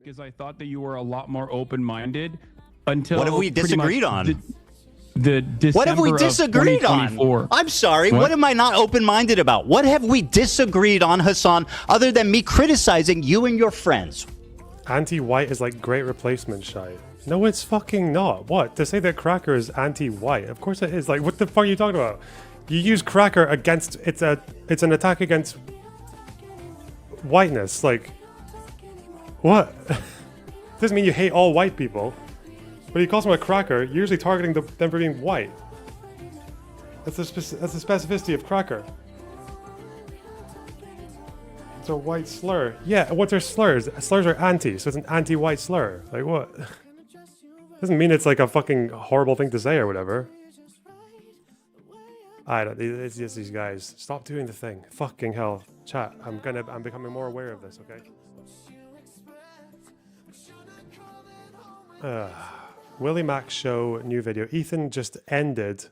Because I thought that you were a lot more open-minded until what have we disagreed on? The December what have we disagreed on? I'm sorry. What am I not open-minded about? What have we disagreed on, Hassan, other than me criticizing you and your friends? Anti-white is like great replacement shite. No, it's fucking not. What? To say that cracker is anti-white? Of course it is. Like, what the fuck are you talking about? You use cracker against it's an attack against whiteness. Like, what? Doesn't mean you hate all white people. But he calls them a cracker, you're usually targeting them for being white. That's the specificity of cracker. It's a white slur. Yeah, what's our slurs? Slurs are anti, so it's an anti-white slur. Like what? Doesn't mean it's like a fucking horrible thing to say or whatever. I don't. It's just these guys. Stop doing the thing. Fucking hell, chat. I'm becoming more aware of this. Okay. Willie Mac show new video. Ethan just ended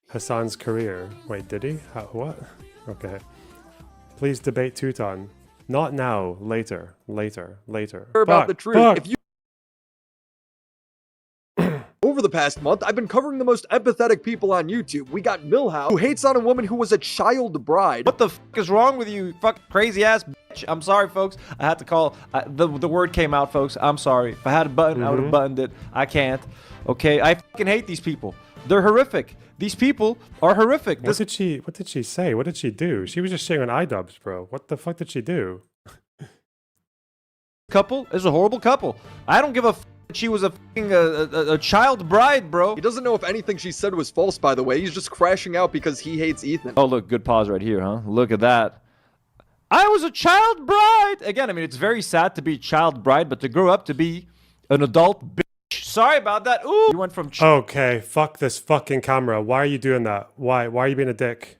Hassan's career. Wait, did he? What? Okay. Please debate Teuton. Not now. Later. Later. Later. About the truth. If you over the past month, I've been covering the most empathetic people on YouTube. We got Milhouse, who hates on a woman who was a child bride. What the fuck is wrong with you, fuck crazy ass bitch? I'm sorry, folks. I had to call. The word came out, folks. I'm sorry. If I had a button, I would have buttoned it. I can't. Okay, I fucking hate these people. They're horrific. These people are horrific. What did she say? What did she do? She was just shitting on iDubbbz, bro. What the fuck did she do? Couple is a horrible couple. I don't give a fuck that she was a fucking a child bride, bro. He doesn't know if anything she said was false, by the way. He's just crashing out because he hates Ethan. Oh, look, good pause right here, huh? Look at that. I was a child bride. Again, I mean, it's very sad to be a child bride, but to grow up to be an adult bitch. Sorry about that. Ooh. You went from... Okay, fuck this fucking camera. Why are you doing that? Why? Why are you being a dick?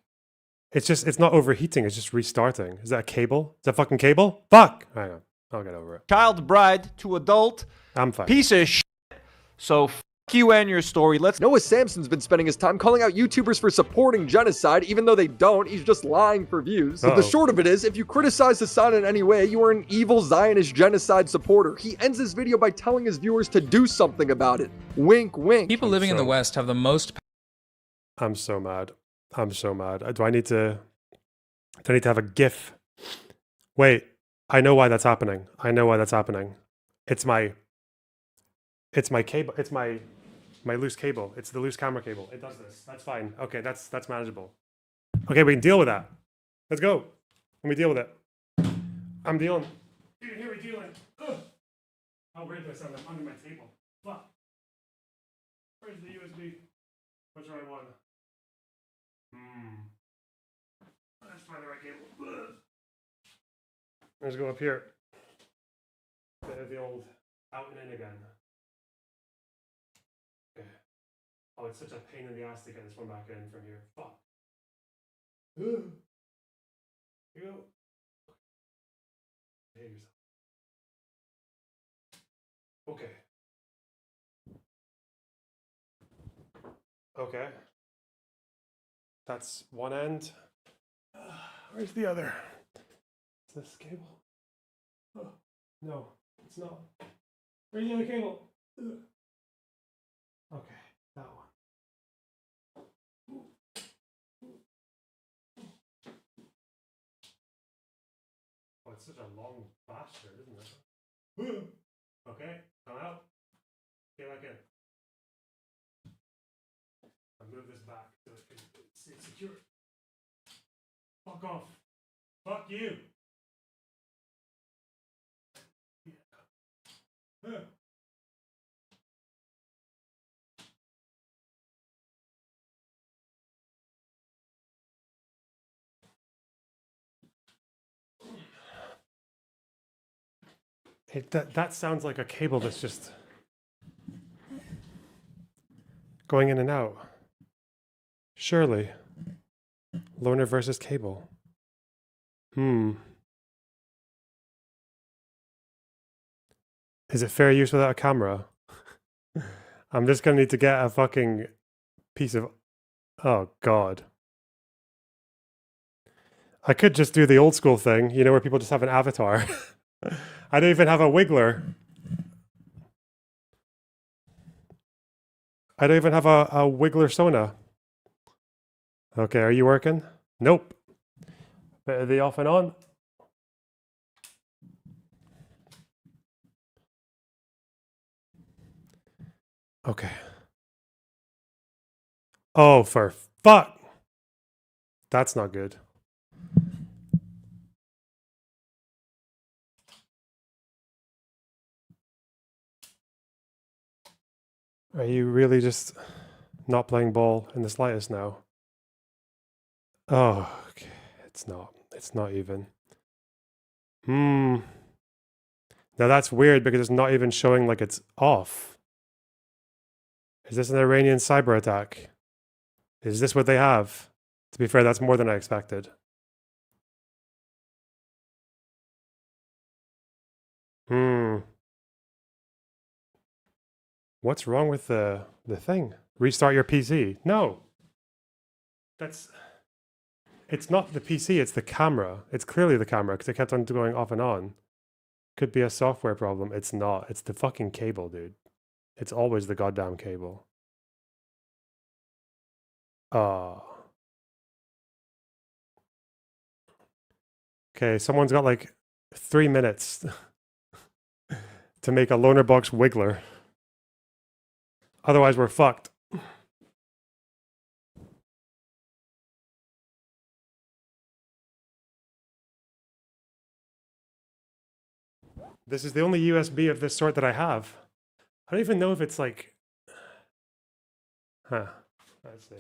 It's not overheating. It's just restarting. Is that a cable? Is that fucking cable? Fuck! Hang on. I'll get over it. Child bride to adult. I'm fine. Piece of shit. So fuck you and your story. Let's... Noah Samson's been spending his time calling out YouTubers for supporting genocide, even though they don't. He's just lying for views. But the short of it is, if you criticize Hassan in any way, you are an evil Zionist genocide supporter. He ends this video by telling his viewers to do something about it. Wink, wink. People living in the West have the most... I'm so mad. I'm so mad. Do I need to have a GIF? Wait. I know why that's happening. I know why that's happening. It's my cable. It's my loose cable. It's the loose camera cable. It does this. That's fine. Okay, that's manageable. Okay, we can deal with that. Let's go. Let me deal with it. I'm dealing. Dude, here we're dealing. Ugh. How weird do I sound? I'm under my table. Fuck. Where's the USB? What's the right one? Let's find the right cable. Ugh. Let's go up here. The old out and in again. Okay. Oh, it's such a pain in the ass to get this one back in from here. Fuck. Here you go. Behave yourself. Okay. Okay. That's one end. Where's the other? Is this cable? Oh, no, it's not. Where's the other cable? Okay, that one. Oh, it's such a long bastard, isn't it? Okay, come out. Get back in. I'll move this back so it's secure. Fuck off. Fuck you. That sounds like a cable that's just going in and out. Surely. Loner versus cable. Is it fair use without a camera? I'm just gonna need to get a fucking piece of... Oh, God. I could just do the old school thing, you know, where people just have an avatar. I don't even have a wiggler. I don't even have a Wiggler Sona. Okay, are you working? Nope. Bit of the off and on. Okay. Oh, for fuck. That's not good. Are you really just not playing ball in the slightest now? Oh, okay. It's not. It's not even. Now that's weird because it's not even showing like it's off. Is this an Iranian cyber attack? Is this what they have? To be fair, that's more than I expected. What's wrong with the thing? Restart your PC. No. It's not the PC, it's the camera. It's clearly the camera because it kept on going off and on. Could be a software problem. It's not. It's the fucking cable, dude. It's always the goddamn cable. Okay, someone's got like 3 minutes to make a LonerBox wiggler. Otherwise, we're fucked. This is the only USB of this sort that I have. I don't even know if it's like... Huh. Let's see.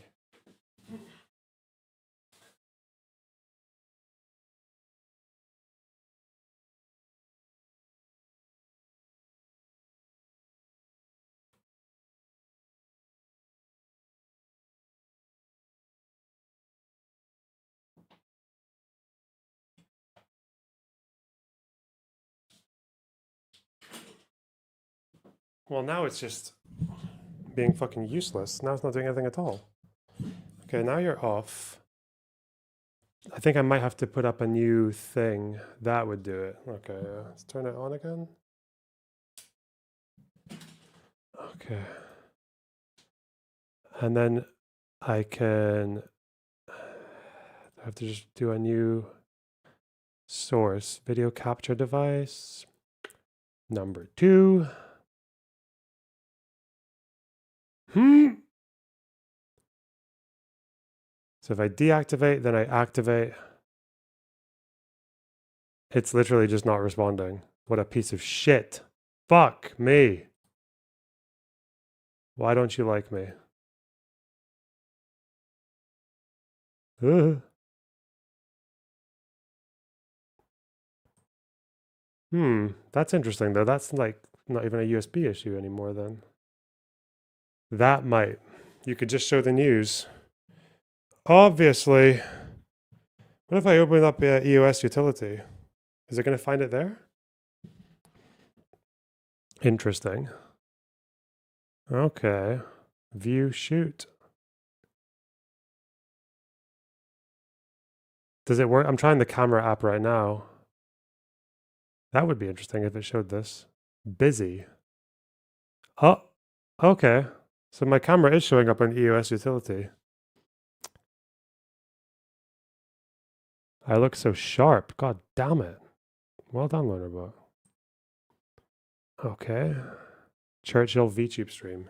Well, now it's just being fucking useless. Now it's not doing anything at all. Okay, now you're off. I think I might have to put up a new thing. That would do it. Okay, let's turn it on again. Okay. And then I can have to just do a new source. Video capture device. Number 2. So if I deactivate, then I activate. It's literally just not responding. What a piece of shit. Fuck me. Why don't you like me? That's interesting though. That's like not even a USB issue anymore then. That might. You could just show the news. Obviously. What if I open up EOS utility? Is it going to find it there? Interesting. Okay. View shoot. Does it work? I'm trying the camera app right now. That would be interesting if it showed this. Busy. Oh, okay. So my camera is showing up on EOS utility. I look so sharp. God damn it. Well done, LonerBox. Okay. Churchill VTube stream.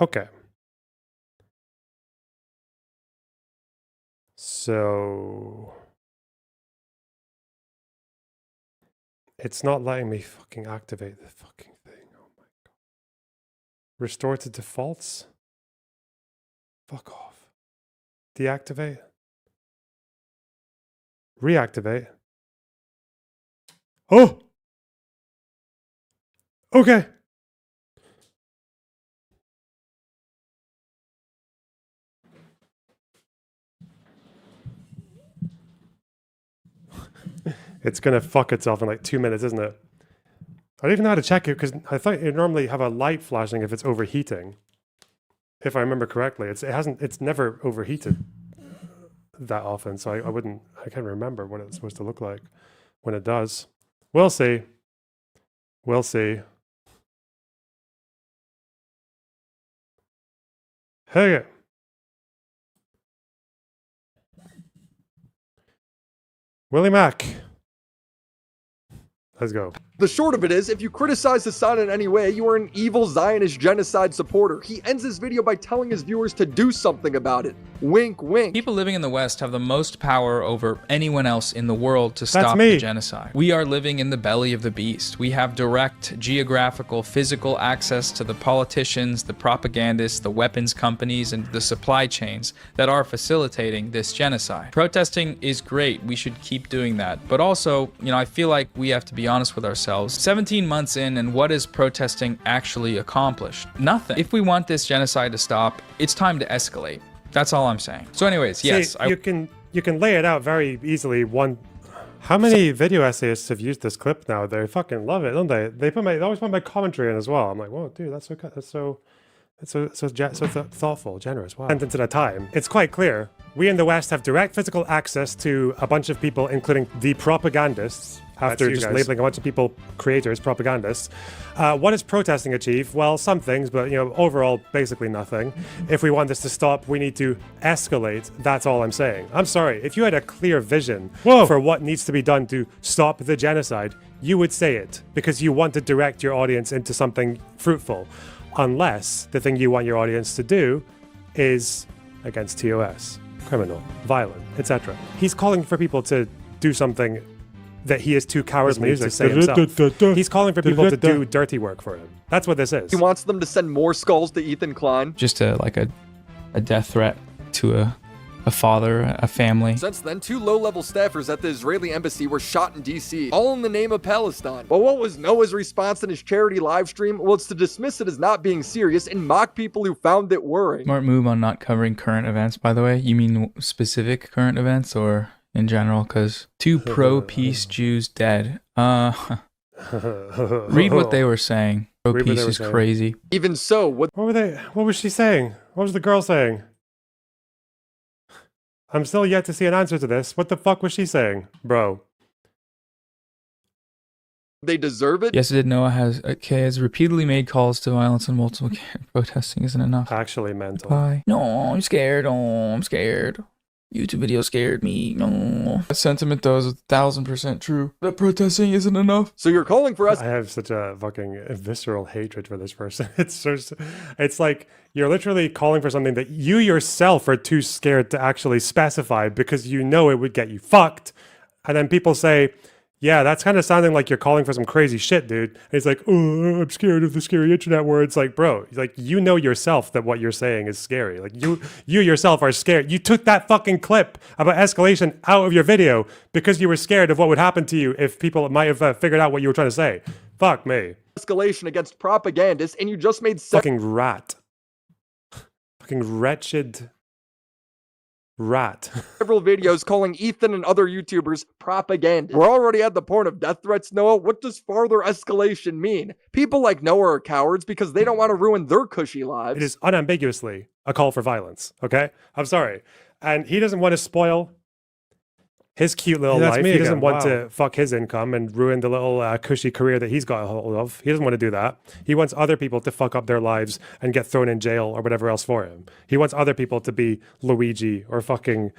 Okay. So it's not letting me fucking activate the fucking thing. Oh my god. Restore to defaults? Fuck off. Deactivate? Reactivate? Oh! Okay. It's going to fuck itself in like 2 minutes, isn't it? I don't even know how to check it because I thought you normally have a light flashing if it's overheating. If I remember correctly, it's never overheated. that often, so I can't remember what it's supposed to look like when it does. We'll see. We'll see. Hey. Willie Mack. Let's go. The short of it is, if you criticize Hassan in any way, you are an evil Zionist genocide supporter. He ends this video by telling his viewers to do something about it. Wink, wink. People living in the West have the most power over anyone else in the world to stop the genocide. We are living in the belly of the beast. We have direct geographical, physical access to the politicians, the propagandists, the weapons companies, and the supply chains that are facilitating this genocide. Protesting is great. We should keep doing that. But also, you know, I feel like we have to be honest with ourselves. 17 months in, and what is protesting actually accomplished? Nothing. If we want this genocide to stop, it's time to escalate. That's all I'm saying. So anyways, yes. You can lay it out very easily. How many video essayists have used this clip now? They fucking love it, don't they? They always put my commentary in as well. I'm like, whoa, dude, that's so thoughtful, generous. Wow. Sentence at a time. It's quite clear. We in the West have direct physical access to a bunch of people, including the propagandists, after just labeling a bunch of people creators, propagandists. What does protesting achieve? Well, some things, but you know, overall, basically nothing. If we want this to stop, we need to escalate. That's all I'm saying. I'm sorry, if you had a clear vision for what needs to be done to stop the genocide, you would say it, because you want to direct your audience into something fruitful. Unless the thing you want your audience to do is against TOS, criminal, violent, etc. He's calling for people to do something that he is too cowardly to say himself. He's calling for people to do dirty work for him. That's what this is. He wants them to send more skulls to Ethan Klein. Just like a death threat to a father, a family. Since then, 2 low-level staffers at the Israeli embassy were shot in DC, all in the name of Palestine. But what was Noah's response in his charity live stream? Well, it's to dismiss it as not being serious and mock people who found it worrying. Smart move on not covering current events, by the way. You mean specific current events or in general? Because 2 pro-peace Jews dead. Read what they were saying. Pro-peace is crazy. Even so, what was she saying? What was the girl saying? I'm still yet to see an answer to this. What the fuck was she saying, bro? They deserve it? Yes, it did. Noah has repeatedly made calls to violence and multiple protesting isn't enough. Actually mental. Bye. No, I'm scared. Oh, I'm scared. YouTube video scared me. No. That sentiment, though, is 1000% true. That protesting isn't enough. So you're calling for us? I have such a fucking visceral hatred for this person. It's like you're literally calling for something that you yourself are too scared to actually specify because you know it would get you fucked. And then people say, yeah, that's kind of sounding like you're calling for some crazy shit, dude. And he's like, oh, I'm scared of the scary internet where it's like, bro, like, you know yourself that what you're saying is scary. Like, you yourself are scared. You took that fucking clip about escalation out of your video because you were scared of what would happen to you if people might have figured out what you were trying to say. Fuck me. Escalation against propagandists, and you just made fucking rat. Fucking wretched rat. Several videos calling Ethan and other YouTubers propaganda. We're already at the point of death threats, Noah. What does farther escalation mean? People like Noah are cowards because they don't want to ruin their cushy lives. It is unambiguously a call for violence, okay? I'm sorry. And he doesn't want to spoil his cute little life. He doesn't want to fuck his income and ruin the little cushy career that he's got a hold of. He doesn't want to do that. He wants other people to fuck up their lives and get thrown in jail or whatever else for him. He wants other people to be Luigi or fucking,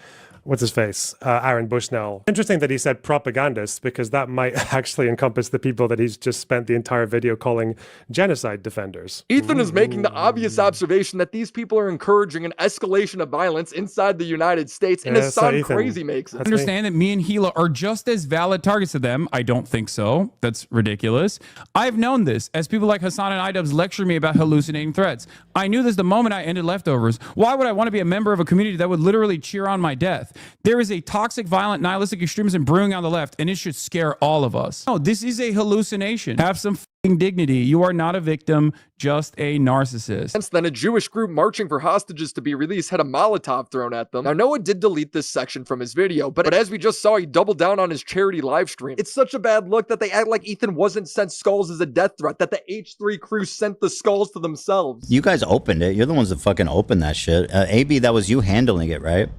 what's his face, Aaron Bushnell. Interesting that he said propagandists because that might actually encompass the people that he's just spent the entire video calling genocide defenders. Ethan is making the obvious observation that these people are encouraging an escalation of violence inside the United States, and Hassan crazy makes it. Understand that me and Gila are just as valid targets to them. I don't think so. That's ridiculous. I've known this as people like Hassan and iDubbbz lecture me about hallucinating threats. I knew this the moment I ended Leftovers. Why would I want to be a member of a community that would literally cheer on my death? There is a toxic, violent, nihilistic extremism brewing on the left, and it should scare all of us. No, this is a hallucination. Have some dignity. You are not a victim, just a narcissist. Since then, a Jewish group marching for hostages to be released had a Molotov thrown at them. Now, Noah did delete this section from his video, but as we just saw, he doubled down on his charity live stream. It's such a bad look that they act like Ethan wasn't sent skulls as a death threat, that the H3 crew sent the skulls to themselves. You guys opened it. You're the ones that fucking opened that shit. AB, that was you handling it, right?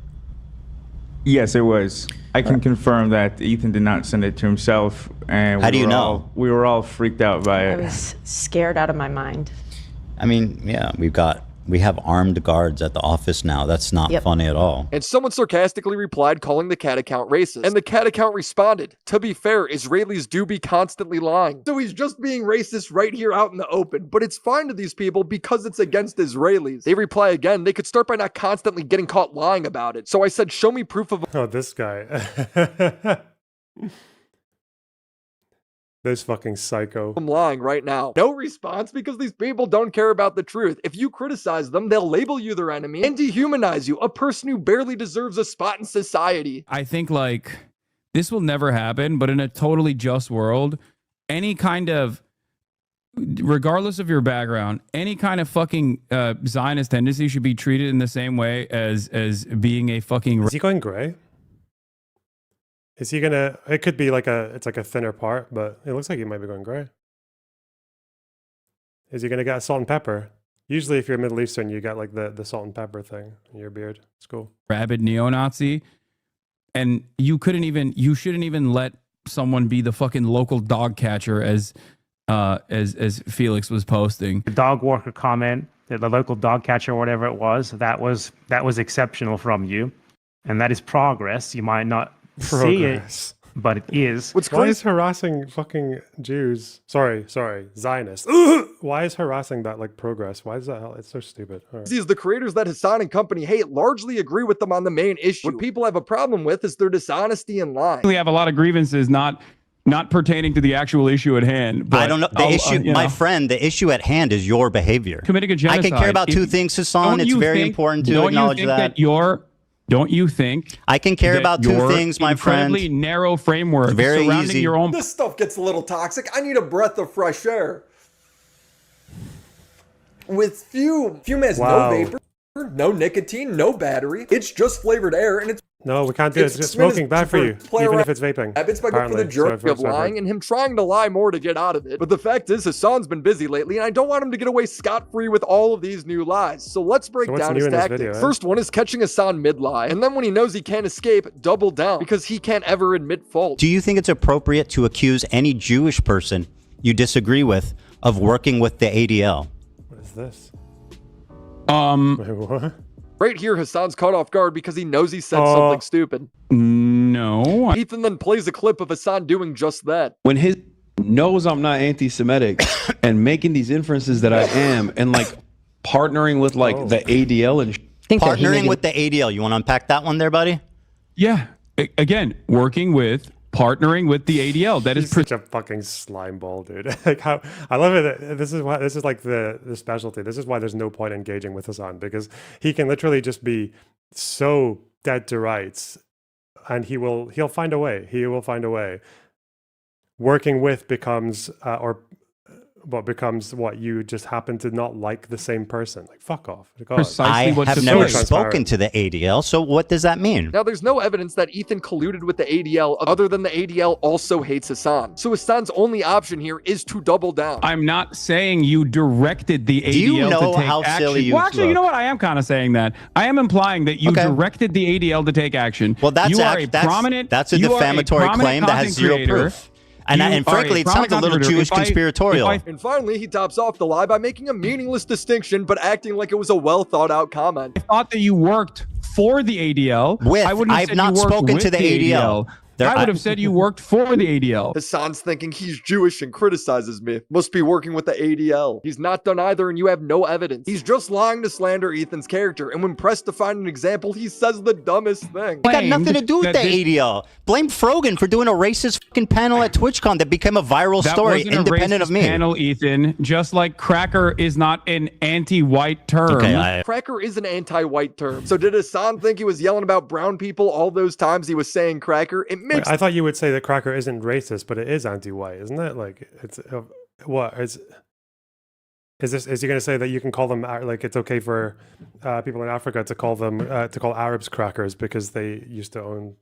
Yes, it was. I can confirm that Ethan did not send it to himself, and how do you know? We were all freaked out by it. I was scared out of my mind. I mean, yeah, we have armed guards at the office now. That's not funny at all. And someone sarcastically replied, calling the cat account racist. And the cat account responded, to be fair, Israelis do be constantly lying. So he's just being racist right here out in the open. But it's fine to these people because it's against Israelis. They reply again, they could start by not constantly getting caught lying about it. So I said, show me proof of... Oh, this guy. This fucking psycho. I'm lying right now. No response because these people don't care about the truth. If you criticize them, they'll label you their enemy and dehumanize you, a person who barely deserves a spot in society. I think like this will never happen, but in a totally just world, any kind of, regardless of your background, any kind of fucking Zionist tendency should be treated in the same way as being a fucking... Is he going gray? Is he gonna? It could be like it's like a thinner part, but it looks like he might be going gray. Is he gonna get salt and pepper? Usually, if you're Middle Eastern, you got like the salt and pepper thing in your beard. It's cool. Rabid neo-Nazi, and you shouldn't even let someone be the fucking local dog catcher as Felix was posting. The dog walker comment, the local dog catcher, or whatever it was, that was exceptional from you, and that is progress. You might not see it, but it is. Why is harassing fucking Jews? Sorry, Zionists. Why is harassing that like progress? Why is that? It's so stupid. Right. These the creators that Hassan and company hate largely agree with them on the main issue. What people have a problem with is their dishonesty and lying. We have a lot of grievances not pertaining to the actual issue at hand. But I don't know. The issue, my friend, the issue at hand is your behavior. Committing a genocide. I can care about two things, Hassan. It's very important to acknowledge that. Don't you think I can care about two things, my friend? Incredibly narrow framework surrounding easy. Your own. This stuff gets a little toxic. I need a breath of fresh air. With fume has no vapor, no nicotine, no battery. It's just flavored air, and it's... No, we can't do it. It's smoking bad for you, even if it's vaping. It's by good for the jerky of lying and him trying to lie more to get out of it. But the fact is, Hassan's been busy lately, and I don't want him to get away scot-free with all of these new lies. So let's break down his tactics. Video, First one is catching Hassan mid-lie, and then when he knows he can't escape, double down, because he can't ever admit fault. Do you think it's appropriate to accuse any Jewish person you disagree with of working with the ADL? What is this? Wait, what? Right here, Hassan's caught off guard because he knows he said something stupid. No. Ethan then plays a clip of Hassan doing just that. When his knows I'm not anti-Semitic and making these inferences that I am, and like partnering with like the ADL and partnering with the ADL. You want to unpack that one there, buddy? Yeah. Again, partnering with the ADL. That is such a fucking slime ball, dude. Like how I love it. This is like the specialty. This is why there's no point engaging with Hassan, because he can literally just be so dead to rights, and he'll find a way. He will find a way. Working with becomes becomes what you just happen to not like the same person. Like, fuck off. I have never spoken to the ADL, so what does that mean? Now, there's no evidence that Ethan colluded with the ADL other than the ADL also hates Hassan. So Hassan's only option here is to double down. I'm not saying you directed the ADL to take action. Do you know how silly you look? Well, actually, you know what? I am kind of saying that. I am implying that you directed the ADL to take action. Well, that's a defamatory claim that has zero proof. And frankly, it sounds a little Jewish conspiratorial. And finally, he tops off the lie by making a meaningless distinction, but acting like it was a well thought out comment. I thought that you worked for the ADL. I've not spoken to the ADL. I would have said you worked for the ADL. Hassan's thinking he's Jewish and criticizes me. Must be working with the ADL. He's not done either, and you have no evidence. He's just lying to slander Ethan's character, and when pressed to find an example, he says the dumbest thing. It got nothing to do with the ADL. Blame Frogan for doing a racist fucking panel at TwitchCon that became a viral story independent of me. Panel, Ethan. Just like cracker is not an anti-white term. Okay, cracker is an anti-white term. So did Hassan think he was yelling about brown people all those times he was saying cracker? Wait, I thought you would say that cracker isn't racist, but it is anti-white, isn't it? Like, it's what is he going to say that you can call them, like, it's okay for people in Africa to call them call Arabs crackers because they used to own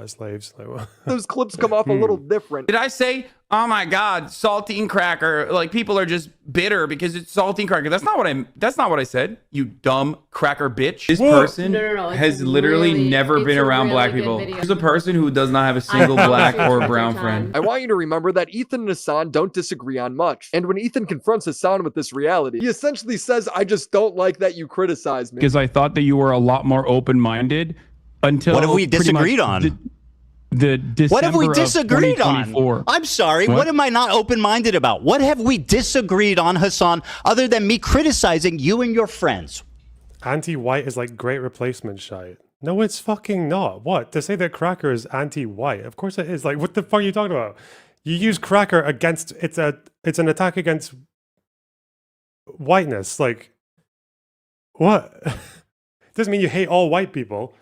slaves. Like, those clips come off a little different. Did I say, oh my God, saltine cracker? Like people are just bitter because it's saltine cracker. That's not what I said. You dumb cracker bitch. This person has literally never been around black people. There's a person who does not have a single black or brown friend. I want you to remember that Ethan and Hassan don't disagree on much. And when Ethan confronts Hassan with this reality, he essentially says, I just don't like that you criticize me. Because I thought that you were a lot more open-minded until what have we disagreed on? The December what have we disagreed on? I'm sorry. What am I not open-minded about? What have we disagreed on, Hassan, other than me criticizing you and your friends? Anti-white is like great replacement shite. No, it's fucking not. What? To say that cracker is anti-white? Of course it is. Like, what the fuck are you talking about? You use cracker against it's an attack against whiteness. Like, what? Doesn't mean you hate all white people.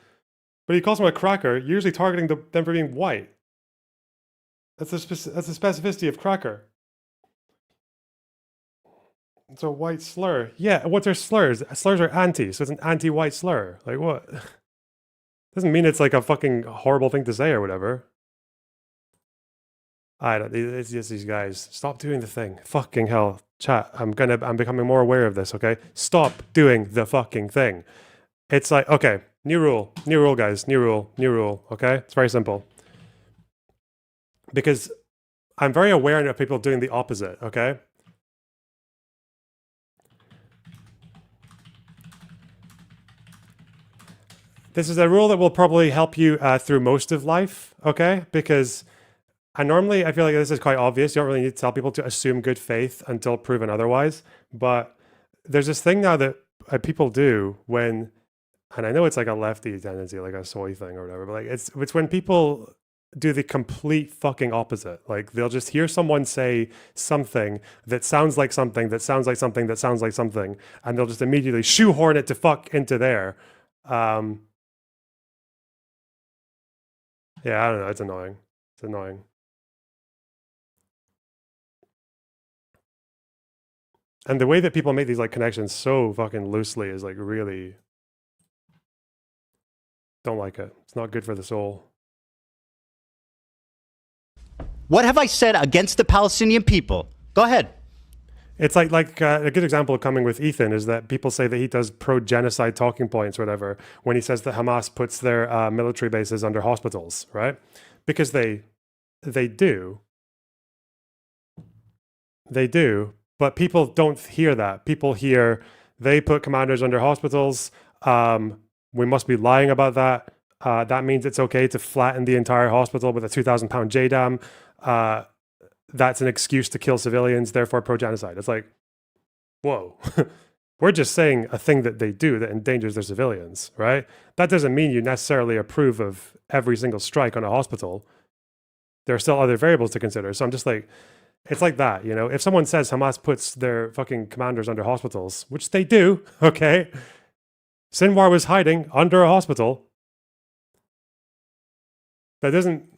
But he calls them a cracker, you're usually targeting them for being white. That's the specificity of cracker. It's a white slur. Yeah, what's our slurs? Slurs are anti, so it's an anti-white slur. Like what? Doesn't mean it's like a fucking horrible thing to say or whatever. It's just these guys. Stop doing the thing. Fucking hell. Chat, I'm becoming more aware of this, okay? Stop doing the fucking thing. It's like, okay. New rule, guys. New rule, okay? It's very simple. Because I'm very aware of people doing the opposite, okay? This is a rule that will probably help you through most of life, okay? Because I feel like this is quite obvious. You don't really need to tell people to assume good faith until proven otherwise. But there's this thing now that people do when... And I know it's like a lefty tendency, like a soy thing or whatever, but like it's when people do the complete fucking opposite. Like they'll just hear someone say something that sounds like something, that sounds like something, that sounds like something, and they'll just immediately shoehorn it to fuck into there. Yeah, I don't know. It's annoying. It's annoying. And the way that people make these like connections so fucking loosely is like really... Don't like it. It's not good for the soul. What have I said against the Palestinian people? Go ahead. It's like a good example coming with Ethan is that people say that he does pro-genocide talking points or whatever when he says that Hamas puts their military bases under hospitals, right? Because they do. They do. But people don't hear that. People hear they put commanders under hospitals. We must be lying about that. That means it's okay to flatten the entire hospital with a 2,000-pound JDAM. That's an excuse to kill civilians, therefore pro-genocide. It's like, whoa. We're just saying a thing that they do that endangers their civilians, right? That doesn't mean you necessarily approve of every single strike on a hospital. There are still other variables to consider. So I'm just like, it's like that, you know? If someone says Hamas puts their fucking commanders under hospitals, which they do, okay? Sinwar was hiding under a hospital. That doesn't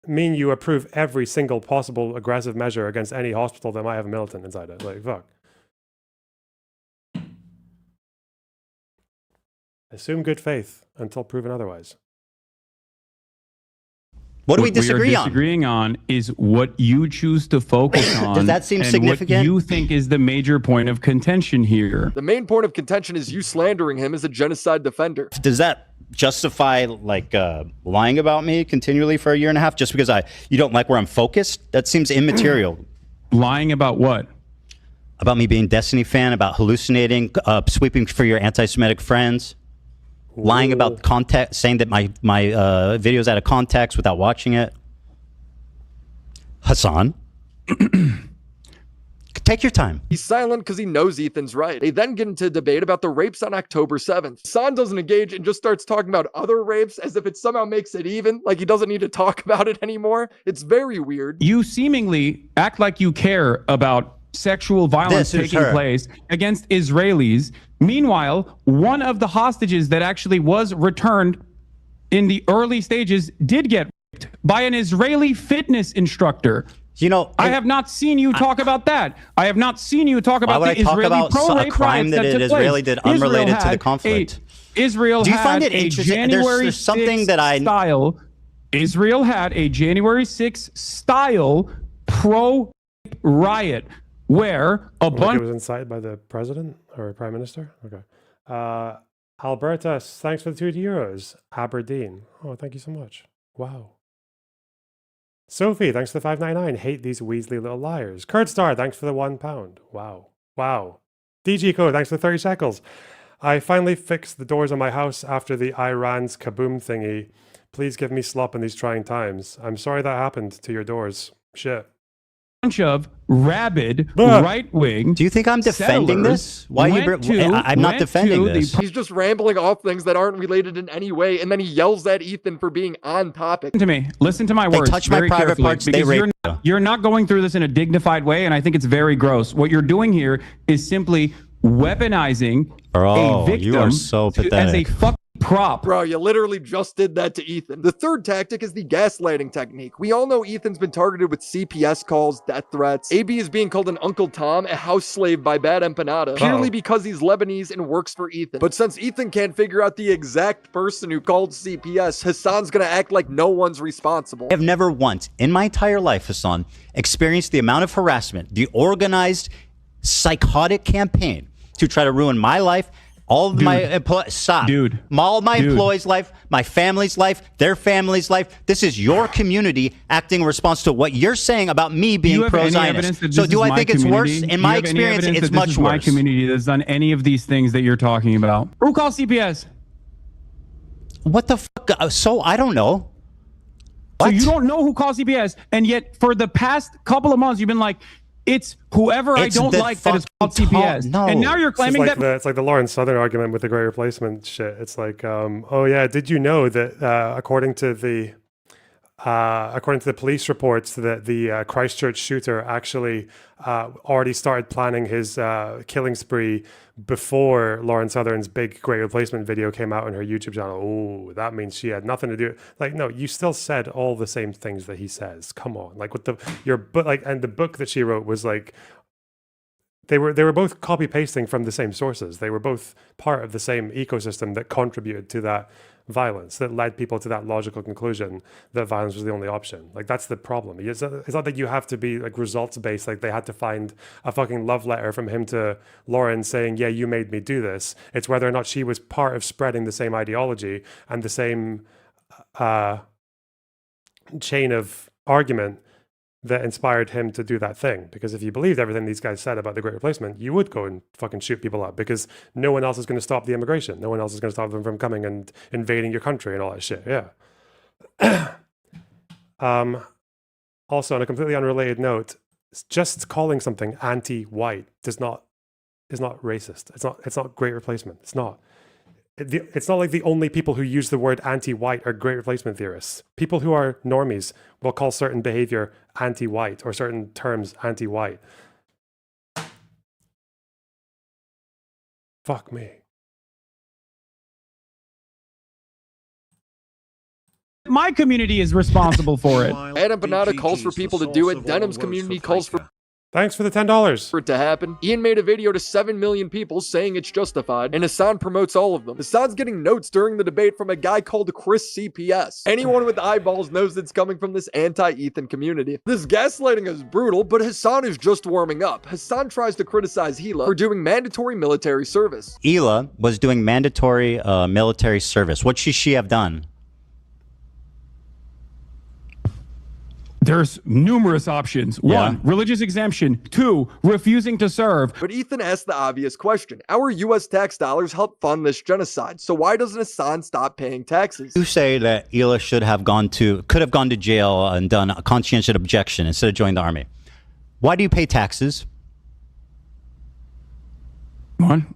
mean you approve every single possible aggressive measure against any hospital that might have a militant inside it. Like, fuck. Assume good faith until proven otherwise. What do we disagree on? What we're disagreeing on is what you choose to focus on. Does that seem significant? What you think is the major point of contention here. The main point of contention is you slandering him as a genocide defender. Does that justify like lying about me continually for a year and a half just because you don't like where I'm focused? That seems immaterial. Lying about what? About me being a Destiny fan, about hallucinating, sweeping for your anti-Semitic friends. Lying about context, saying that my video's out of context without watching it. Hassan, take your time. He's silent because he knows Ethan's right. They then get into a debate about the rapes on October 7th. Hassan doesn't engage and just starts talking about other rapes as if it somehow makes it even, like he doesn't need to talk about it anymore. It's very weird. You seemingly act like you care about sexual violence taking place against Israelis. Meanwhile, one of the hostages that actually was returned in the early stages did get raped by an Israeli fitness instructor. You know, I have not seen you talk about that. I have not seen you talk about the Israeli pro-rape crime that an Israeli did unrelated to the conflict. Israel Do you find had it interesting? January There's something that I style Israel had a January 6th style pro riot where a Like bunch it was incited by the president or prime minister? Okay. Alberta, thanks for the €2. Aberdeen. Oh, thank you so much. Wow. Sophie, thanks for the $5.99. Hate these Weasley little liars. Kurt Star, thanks for the £1. Wow. Wow. DG Code, thanks for the 30 shekels. I finally fixed the doors on my house after the Iran's kaboom thingy. Please give me slop in these trying times. I'm sorry that happened to your doors. Shit. of rabid right-wing. Do you think I'm defending this? Why are you? I'm not defending this. He's just rambling off things that aren't related in any way, and then he yells at Ethan for being on topic. Listen to me. Listen to my words. They touch my private parts. They rape. You're not going through this in a dignified way, and I think it's very gross. What you're doing here is simply weaponizing a victim you are so pathetic. as a fucking prop. Bro, you literally just did that to Ethan. The third tactic is the gaslighting technique. We all know Ethan's been targeted with CPS calls, death threats. AB is being called an Uncle Tom, a house slave by Bad Empanada, purely because he's Lebanese and works for Ethan. But since Ethan can't figure out the exact person who called CPS, Hassan's gonna act like no one's responsible. I have never once in my entire life, Hassan, experienced the amount of harassment, the organized, psychotic campaign to try to ruin my life, all of my employees' life, my family's life, their family's life. This is your community acting in response to what you're saying about me being pro-Zionist. So do I think it's worse? In my experience, it's much worse. My community that's done any of these things that you're talking about. Who calls CPS? What the fuck? So I don't know. What? So you don't know who calls CPS, and yet for the past couple of months, you've been like, it's whoever I don't like that is called CPS. No. And now you're claiming it's like that... it's like the Lawrence Southern argument with the Great Replacement shit. It's like, oh yeah, did you know that according to the police reports that the Christchurch shooter actually already started planning his killing spree before Lawrence Southern's big Great Replacement video came out on her YouTube channel. Oh, that means she had nothing to do. Like, no, you still said all the same things that he says. Come on, like with and the book that she wrote was like, they were both copy pasting from the same sources. They were both part of the same ecosystem that contributed to that violence, that led people to that logical conclusion that violence was the only option. Like, that's the problem. It's not that you have to be like results based. Like, they had to find a fucking love letter from him to Lauren saying, yeah, you made me do this. It's whether or not she was part of spreading the same ideology and the same chain of argument that inspired him to do that thing. Because if you believed everything these guys said about the Great Replacement, you would go and fucking shoot people up, because no one else is going to stop the immigration. No one else is going to stop them from coming and invading your country and all that shit. Yeah. Also, on a completely unrelated note, just calling something anti-white is not racist. It's not Great Replacement. It's not. It's not like the only people who use the word anti-white are Great Replacement theorists. People who are normies will call certain behavior anti-white or certain terms anti-white. Fuck me. My community is responsible for it. Adam Banana calls for people to do it. Denim's community calls for... Thanks for the $10. For it to happen. Ian made a video to 7 million people saying it's justified, and Hassan promotes all of them. Hassan's getting notes during the debate from a guy called Chris CPS. Anyone with eyeballs knows it's coming from this anti-Ethan community. This gaslighting is brutal, but Hassan is just warming up. Hassan tries to criticize Hila for doing mandatory military service. Hila was doing mandatory military service. What should she have done? There's numerous options. One, religious exemption. Two, refusing to serve. But Ethan asked the obvious question. Our US tax dollars help fund this genocide, so why doesn't Hassan stop paying taxes? You say that Hila could have gone to jail and done a conscientious objection instead of joining the army. Why do you pay taxes?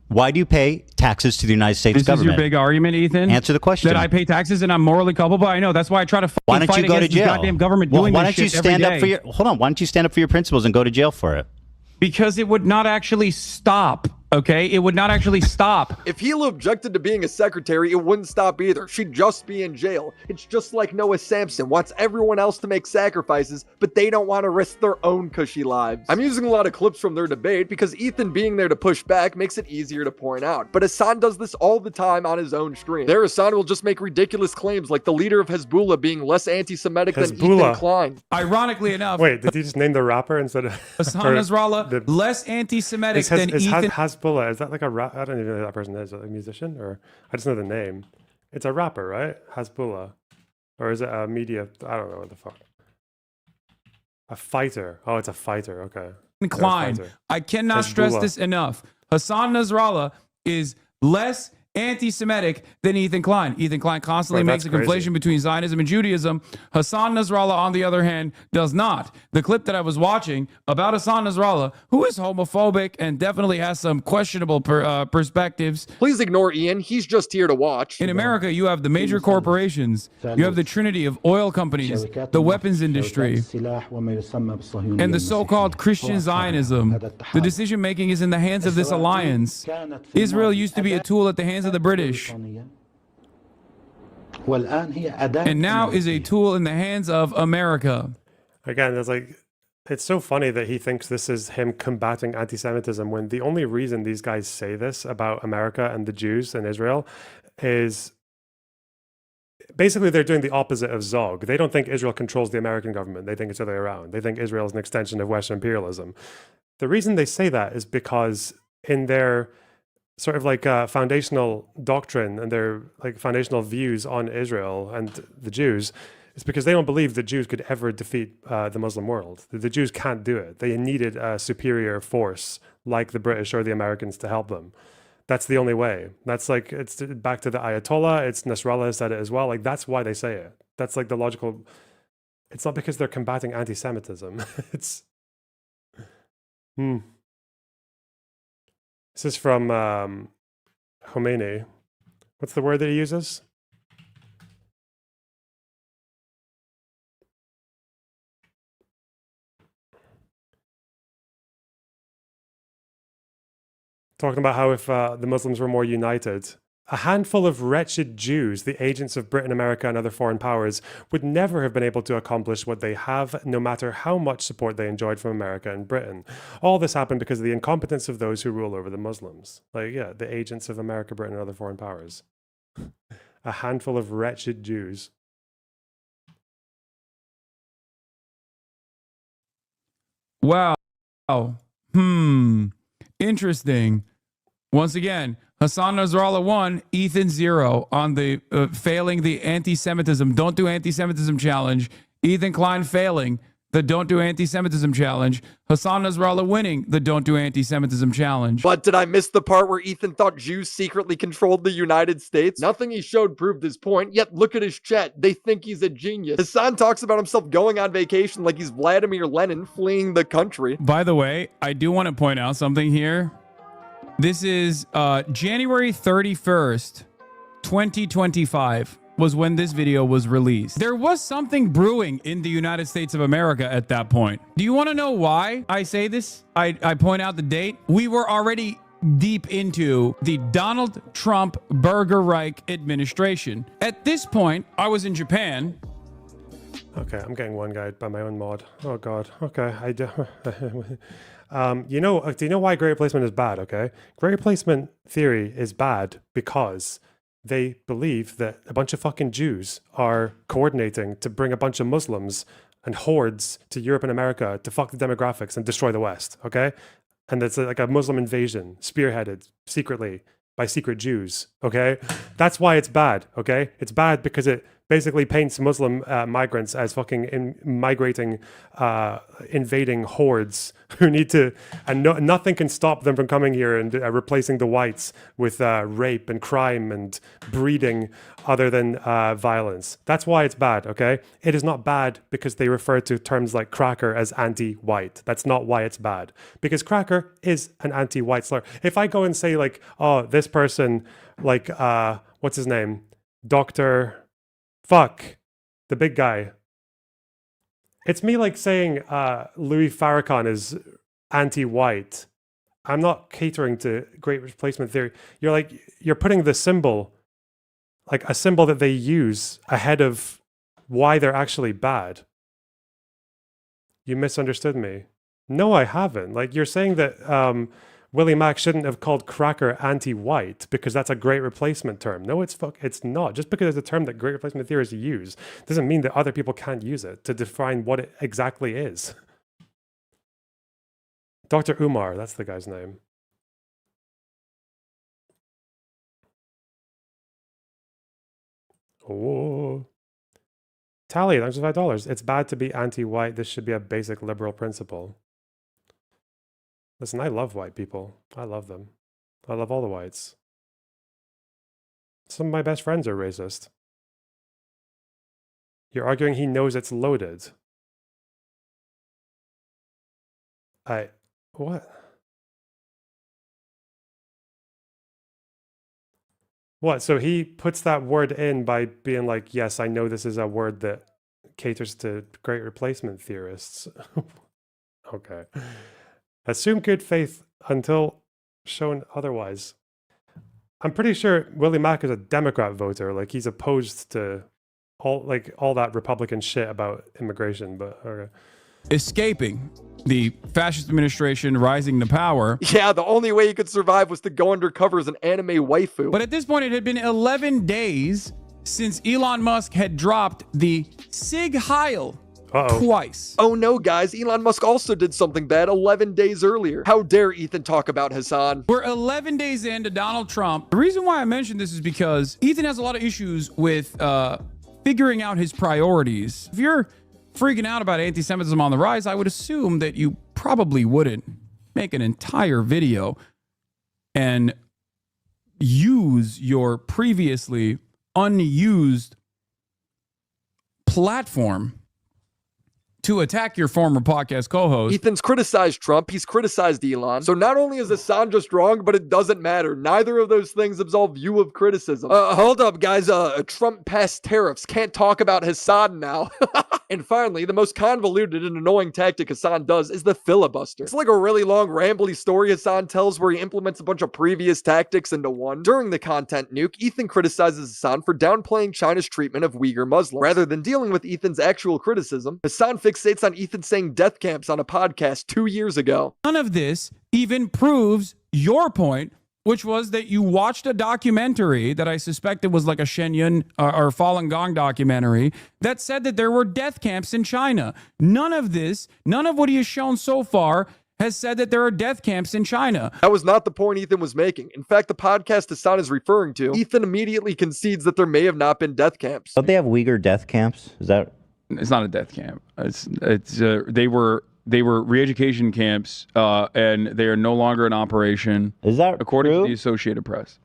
Why do you pay taxes to the United States government? This is your big argument, Ethan? Answer the question. That I pay taxes and I'm morally culpable? I know. That's why I try to fight against this goddamn government doing this shit every day. Hold on. Why don't you stand up for your principles and go to jail for it? Because it would not actually stop Okay, it would not actually stop. If Hila objected to being a secretary, it wouldn't stop either. She'd just be in jail. It's just like Noah Samson wants everyone else to make sacrifices, but they don't want to risk their own cushy lives. I'm using a lot of clips from their debate because Ethan being there to push back makes it easier to point out. But Hassan does this all the time on his own stream. There, Hassan will just make ridiculous claims like the leader of Hezbollah being less anti-Semitic than Ethan Klein. Ironically enough. Wait, did he just name the rapper instead of Hassan Nasrallah, less anti-Semitic than Ethan? Hezbollah, is that like a rap? I don't even know who that person is. Is it a musician? Or I just know the name. It's a rapper, right? Hezbollah. Or is it a media? I don't know what the fuck. A fighter. Oh, it's a fighter. Okay. Klein. I cannot stress this enough. Hassan Nasrallah is less anti-Semitic than Ethan Klein. Ethan Klein constantly makes a conflation between Zionism and Judaism. Hassan Nasrallah, on the other hand, does not. The clip that I was watching about Hassan Nasrallah, who is homophobic and definitely has some questionable perspectives. Please ignore Ian. He's just here to watch. In America, you have the major corporations. You have the trinity of oil companies, the weapons industry, and the so-called Christian Zionism. The decision-making is in the hands of this alliance. Israel used to be a tool at the hands of the British, and now is a tool in the hands of America. Again, it's so funny that he thinks this is him combating anti-Semitism when the only reason these guys say this about America and the Jews and Israel is basically they're doing the opposite of Zog. They don't think Israel controls the American government. They think it's the other way around. They think Israel is an extension of Western imperialism. The reason they say that is because in their sort of like foundational doctrine and their like foundational views on Israel and the Jews, is because they don't believe that Jews could ever defeat the Muslim world. The Jews can't do it. They needed a superior force like the British or the Americans to help them. That's the only way. That's like, it's back to the Ayatollah. It's Nasrallah said it as well. Like, that's why they say it. That's like the logical, it's not because they're combating anti-Semitism. It's, This is from Khomeini. What's the word that he uses? Talking about how if the Muslims were more united, a handful of wretched Jews, the agents of Britain, America, and other foreign powers, would never have been able to accomplish what they have, no matter how much support they enjoyed from America and Britain. All this happened because of the incompetence of those who rule over the Muslims. Like, yeah, the agents of America, Britain, and other foreign powers. A handful of wretched Jews. Wow. Interesting. Once again, Hassan Nasrallah 1, Ethan 0 on the failing the anti-Semitism, don't do anti-Semitism challenge. Ethan Klein failing the don't do anti-Semitism challenge. Hassan Nasrallah winning the don't do anti-Semitism challenge. But did I miss the part where Ethan thought Jews secretly controlled the United States? Nothing he showed proved his point, yet look at his chat. They think he's a genius. Hassan talks about himself going on vacation like he's Vladimir Lenin fleeing the country. By the way, I do want to point out something here. This is January 31st, 2025 was when this video was released. There was something brewing in the United States of America at that point. Do you want to know why I say this? I point out the date. We were already deep into the Donald Trump Burger Reich administration. At this point, I was in Japan. Okay, I'm getting one guide by my own mod. Oh God. Okay, I do. Do you know why great replacement is bad? Okay, great replacement theory is bad because they believe that a bunch of fucking Jews are coordinating to bring a bunch of Muslims and hordes to Europe and America to fuck the demographics and destroy the West. Okay, and it's like a Muslim invasion spearheaded secretly by secret Jews. Okay, that's why it's bad. Okay, it's bad because it basically paints Muslim migrants as fucking migrating, invading hordes who need to, and nothing can stop them from coming here and replacing the whites with rape and crime and breeding other than violence. That's why it's bad, okay? It is not bad because they refer to terms like cracker as anti-white. That's not why it's bad. Because cracker is an anti-white slur. If I go and say like, oh, this person, like, what's his name? Dr. Fuck, the big guy. It's me like saying Louis Farrakhan is anti-white. I'm not catering to great replacement theory. You're putting the symbol, like a symbol that they use ahead of why they're actually bad. You misunderstood me. No, I haven't. Like, you're saying that Willie Mack shouldn't have called cracker anti-white because that's a great replacement term. No, it's not. Just because it's a term that great replacement theorists use doesn't mean that other people can't use it to define what it exactly is. Dr. Umar, that's the guy's name. Oh. Tally, thanks for $5. It's bad to be anti-white. This should be a basic liberal principle. Listen, I love white people. I love them. I love all the whites. Some of my best friends are racist. You're arguing he knows it's loaded. What? What? So he puts that word in by being like, yes, I know this is a word that caters to great replacement theorists. Okay. Assume good faith until shown otherwise. I'm pretty sure Willie Mack is a Democrat voter. Like, he's opposed to all that Republican shit about immigration, but okay. Escaping the fascist administration rising to power. Yeah, the only way he could survive was to go undercover as an anime waifu. But at this point, it had been 11 days since Elon Musk had dropped the Sig Heil twice. Oh no, guys, Elon Musk also did something bad 11 days earlier. How dare Ethan talk about Hassan? We're 11 days into Donald Trump. The reason why I mentioned this is because Ethan has a lot of issues with figuring out his priorities. If you're freaking out about anti-Semitism on the rise, I would assume that you probably wouldn't make an entire video and use your previously unused platform to attack your former podcast co-host. Ethan's criticized Trump. He's criticized Elon. So not only is Hassan just wrong, but it doesn't matter. Neither of those things absolve you of criticism. Hold up, guys. Trump passed tariffs. Can't talk about Hassan now. And finally, the most convoluted and annoying tactic Hassan does is the filibuster. It's like a really long, rambly story Hassan tells where he implements a bunch of previous tactics into one. During the content nuke, Ethan criticizes Hassan for downplaying China's treatment of Uyghur Muslims. Rather than dealing with Ethan's actual criticism, Hassan fixates on Ethan saying death camps on a podcast 2 years ago. None of this even proves your point, which was that you watched a documentary that I suspected was like a Shenyun or Falun Gong documentary that said that there were death camps in China. None of this, none of what he has shown so far has said that there are death camps in China. That was not the point Ethan was making. In fact, the podcast Hassan is referring to, Ethan immediately concedes that there may have not been death camps. Don't they have Uyghur death camps? Is that? It's not a death camp. They were re-education camps, and they are no longer in operation. Is that according true? to the Associated Press?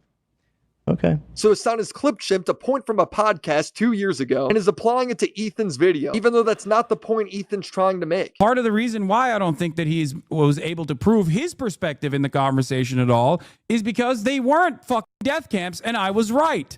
Okay. So Hassan has clip-shipped a point from a podcast 2 years ago and is applying it to Ethan's video, even though that's not the point Ethan's trying to make. Part of the reason why I don't think that he was able to prove his perspective in the conversation at all is because they weren't fucking death camps, and I was right.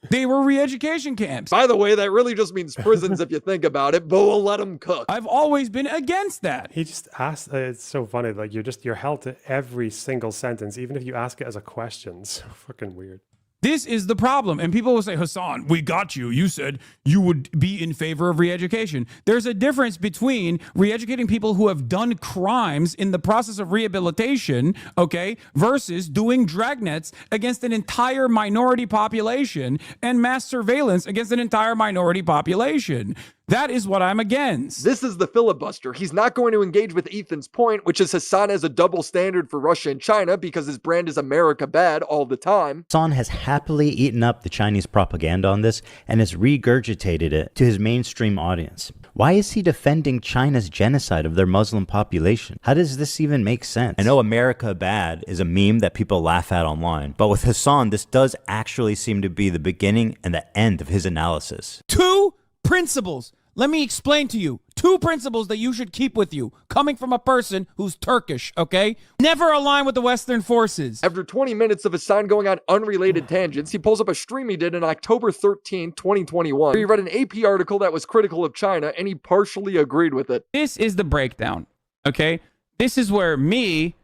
They were re-education camps. By the way, that really just means prisons if you think about it, but we'll let them cook. I've always been against that. He just asked, it's so funny, like you're held to every single sentence, even if you ask it as a question. So fucking weird. This is the problem. And people will say, Hassan, we got you. You said you would be in favor of re-education. There's a difference between re-educating people who have done crimes in the process of rehabilitation, okay, versus doing dragnets against an entire minority population and mass surveillance against an entire minority population. That is what I'm against. This is the filibuster. He's not going to engage with Ethan's point, which is Hassan has a double standard for Russia and China because his brand is America bad all the time. Hassan has happily eaten up the Chinese propaganda on this and has regurgitated it to his mainstream audience. Why is he defending China's genocide of their Muslim population? How does this even make sense? I know America bad is a meme that people laugh at online, but with Hassan, this does actually seem to be the beginning and the end of his analysis. Two principles. Let me explain to you. Two principles that you should keep with you, coming from a person who's Turkish, okay? Never align with the Western forces. After 20 minutes of Hassan going on unrelated tangents, he pulls up a stream he did on October 13, 2021, where he read an AP article that was critical of China, and he partially agreed with it. This is the breakdown, okay? This is where me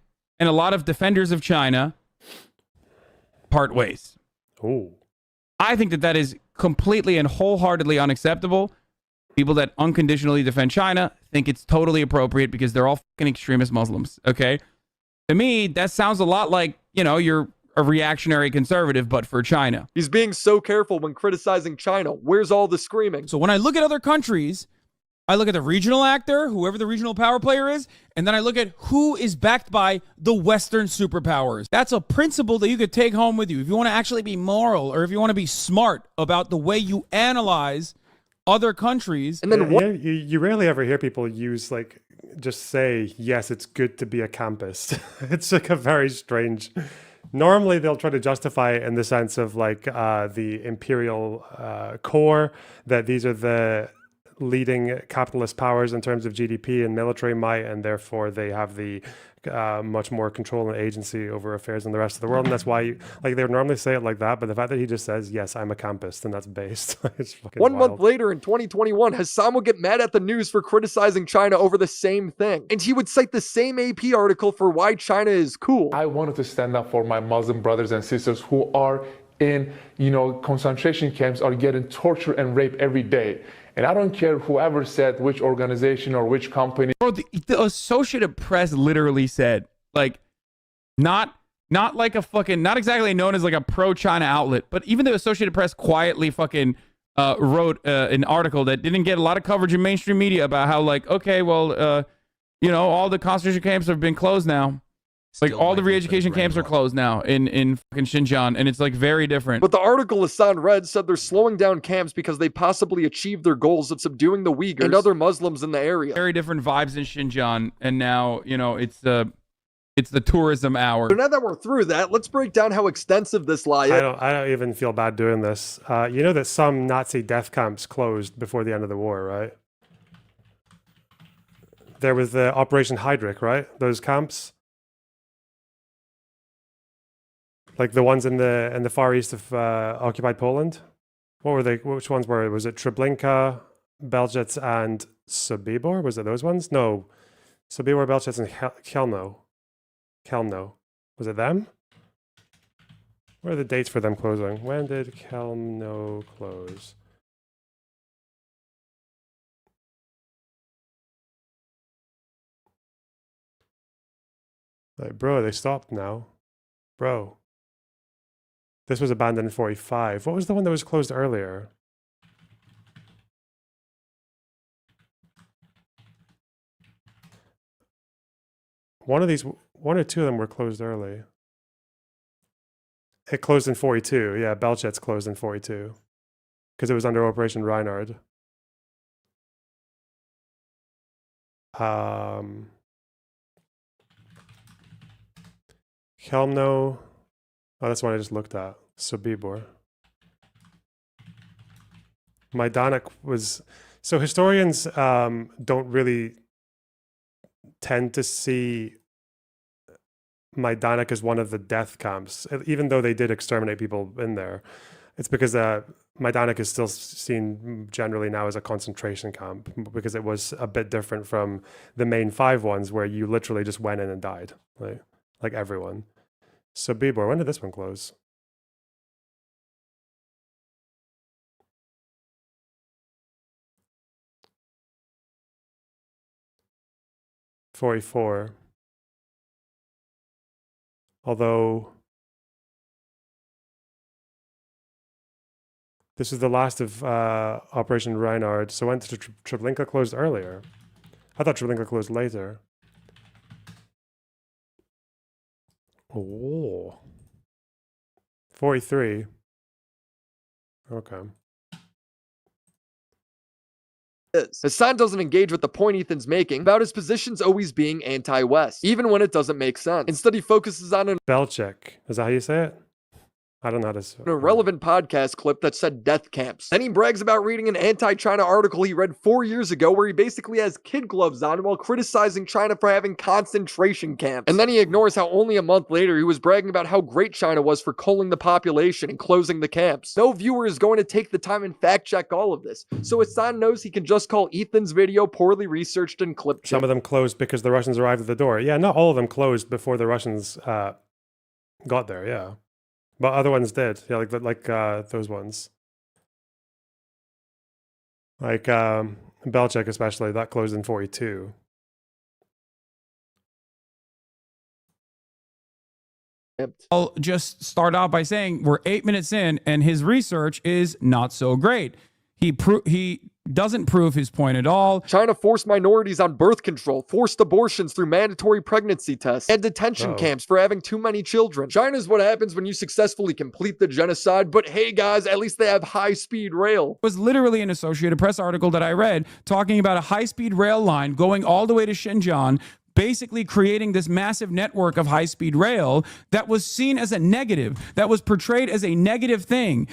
and a lot of defenders of China part ways. Oh. I think that is completely and wholeheartedly unacceptable. People that unconditionally defend China think it's totally appropriate because they're all fucking extremist Muslims, okay? To me, that sounds a lot like, you're a reactionary conservative, but for China. He's being so careful when criticizing China. Where's all the screaming? So when I look at other countries, I look at the regional actor, whoever the regional power player is, and then I look at who is backed by the Western superpowers. That's a principle that you could take home with you. If you want to actually be moral, or if you want to be smart about the way you analyze other countries. And then you rarely ever hear people use just say, yes, it's good to be a campist. It's like a very strange. Normally, they'll try to justify it in the sense of the imperial core, that these are the leading capitalist powers in terms of GDP and military might, and therefore they have the much more control and agency over affairs in the rest of the world. And that's why they would normally say it like that. But the fact that he just says, yes, I'm a campist, and that's based. It's fucking One wild. month later in 2021, Hassan would get mad at the news for criticizing China over the same thing. And he would cite the same AP article for why China is cool. I wanted to stand up for my Muslim brothers and sisters who are in, concentration camps, are getting tortured and raped every day. And I don't care whoever said which organization or which company. Bro, the Associated Press literally said, not like a fucking, not exactly known as like a pro-China outlet, but even the Associated Press quietly fucking wrote an article that didn't get a lot of coverage in mainstream media about how all the concentration camps have been closed now. All the re-education camps are closed now in fucking Xinjiang, and it's very different. But the article Hassan read said they're slowing down camps because they possibly achieved their goals of subduing the Uyghurs and other Muslims in the area. Very different vibes in Xinjiang, and now it's the tourism hour. So now that we're through that, let's break down how extensive this lie is. I don't even feel bad doing this. You know that some Nazi death camps closed before the end of the war, right? There was the Operation Heydrich, right? Those camps. Like the ones in the far east of occupied Poland. What were they? Which ones were it? Was it Treblinka, Belzec, and Sobibor? Was it those ones? No. Sobibor, Belzec, and Chelmno. Chelmno. Was it them? What are the dates for them closing? When did Chelmno close? Bro, they stopped now. Bro. This was abandoned in 45. What was the one that was closed earlier? One or two of them were closed early. It closed in 42. Yeah, Belchet's closed in 42. Because it was under Operation Reinhard. Chelmno. Oh, that's one I just looked at. Sobibor. Majdanek was... So historians don't really tend to see Majdanek as one of the death camps, even though they did exterminate people in there. It's because Majdanek is still seen generally now as a concentration camp, because it was a bit different from the main 5 ones where you literally just went in and died, like everyone. Sobibor, when did this one close? '44. Although this is the last of Operation Reinhard, so when did Treblinka closed earlier? I thought Treblinka closed later. Oh. 43. Okay. Hassan doesn't engage with the point Ethan's making about his positions always being anti-West, even when it doesn't make sense. Instead, he focuses on Belchek. Is that how you say it? I don't know how to... An irrelevant podcast clip that said death camps. Then he brags about reading an anti-China article he read 4 years ago where he basically has kid gloves on while criticizing China for having concentration camps. And then he ignores how only a month later he was bragging about how great China was for culling the population and closing the camps. No viewer is going to take the time and fact check all of this. So Hassan knows he can just call Ethan's video poorly researched and clipped. Some of them closed because the Russians arrived at the door. Yeah, not all of them closed before the Russians got there, yeah. But other ones did, yeah, like those ones. Like Belchik especially, that closed in 42. I'll just start out by saying we're 8 minutes in and his research is not so great. He doesn't prove his point at all. China forced minorities on birth control, forced abortions through mandatory pregnancy tests, and detention camps for having too many children. China's what happens when you successfully complete the genocide, but hey guys, at least they have high-speed rail. It was literally an Associated Press article that I read talking about a high-speed rail line going all the way to Xinjiang, basically creating this massive network of high-speed rail that was seen as a negative, that was portrayed as a negative thing.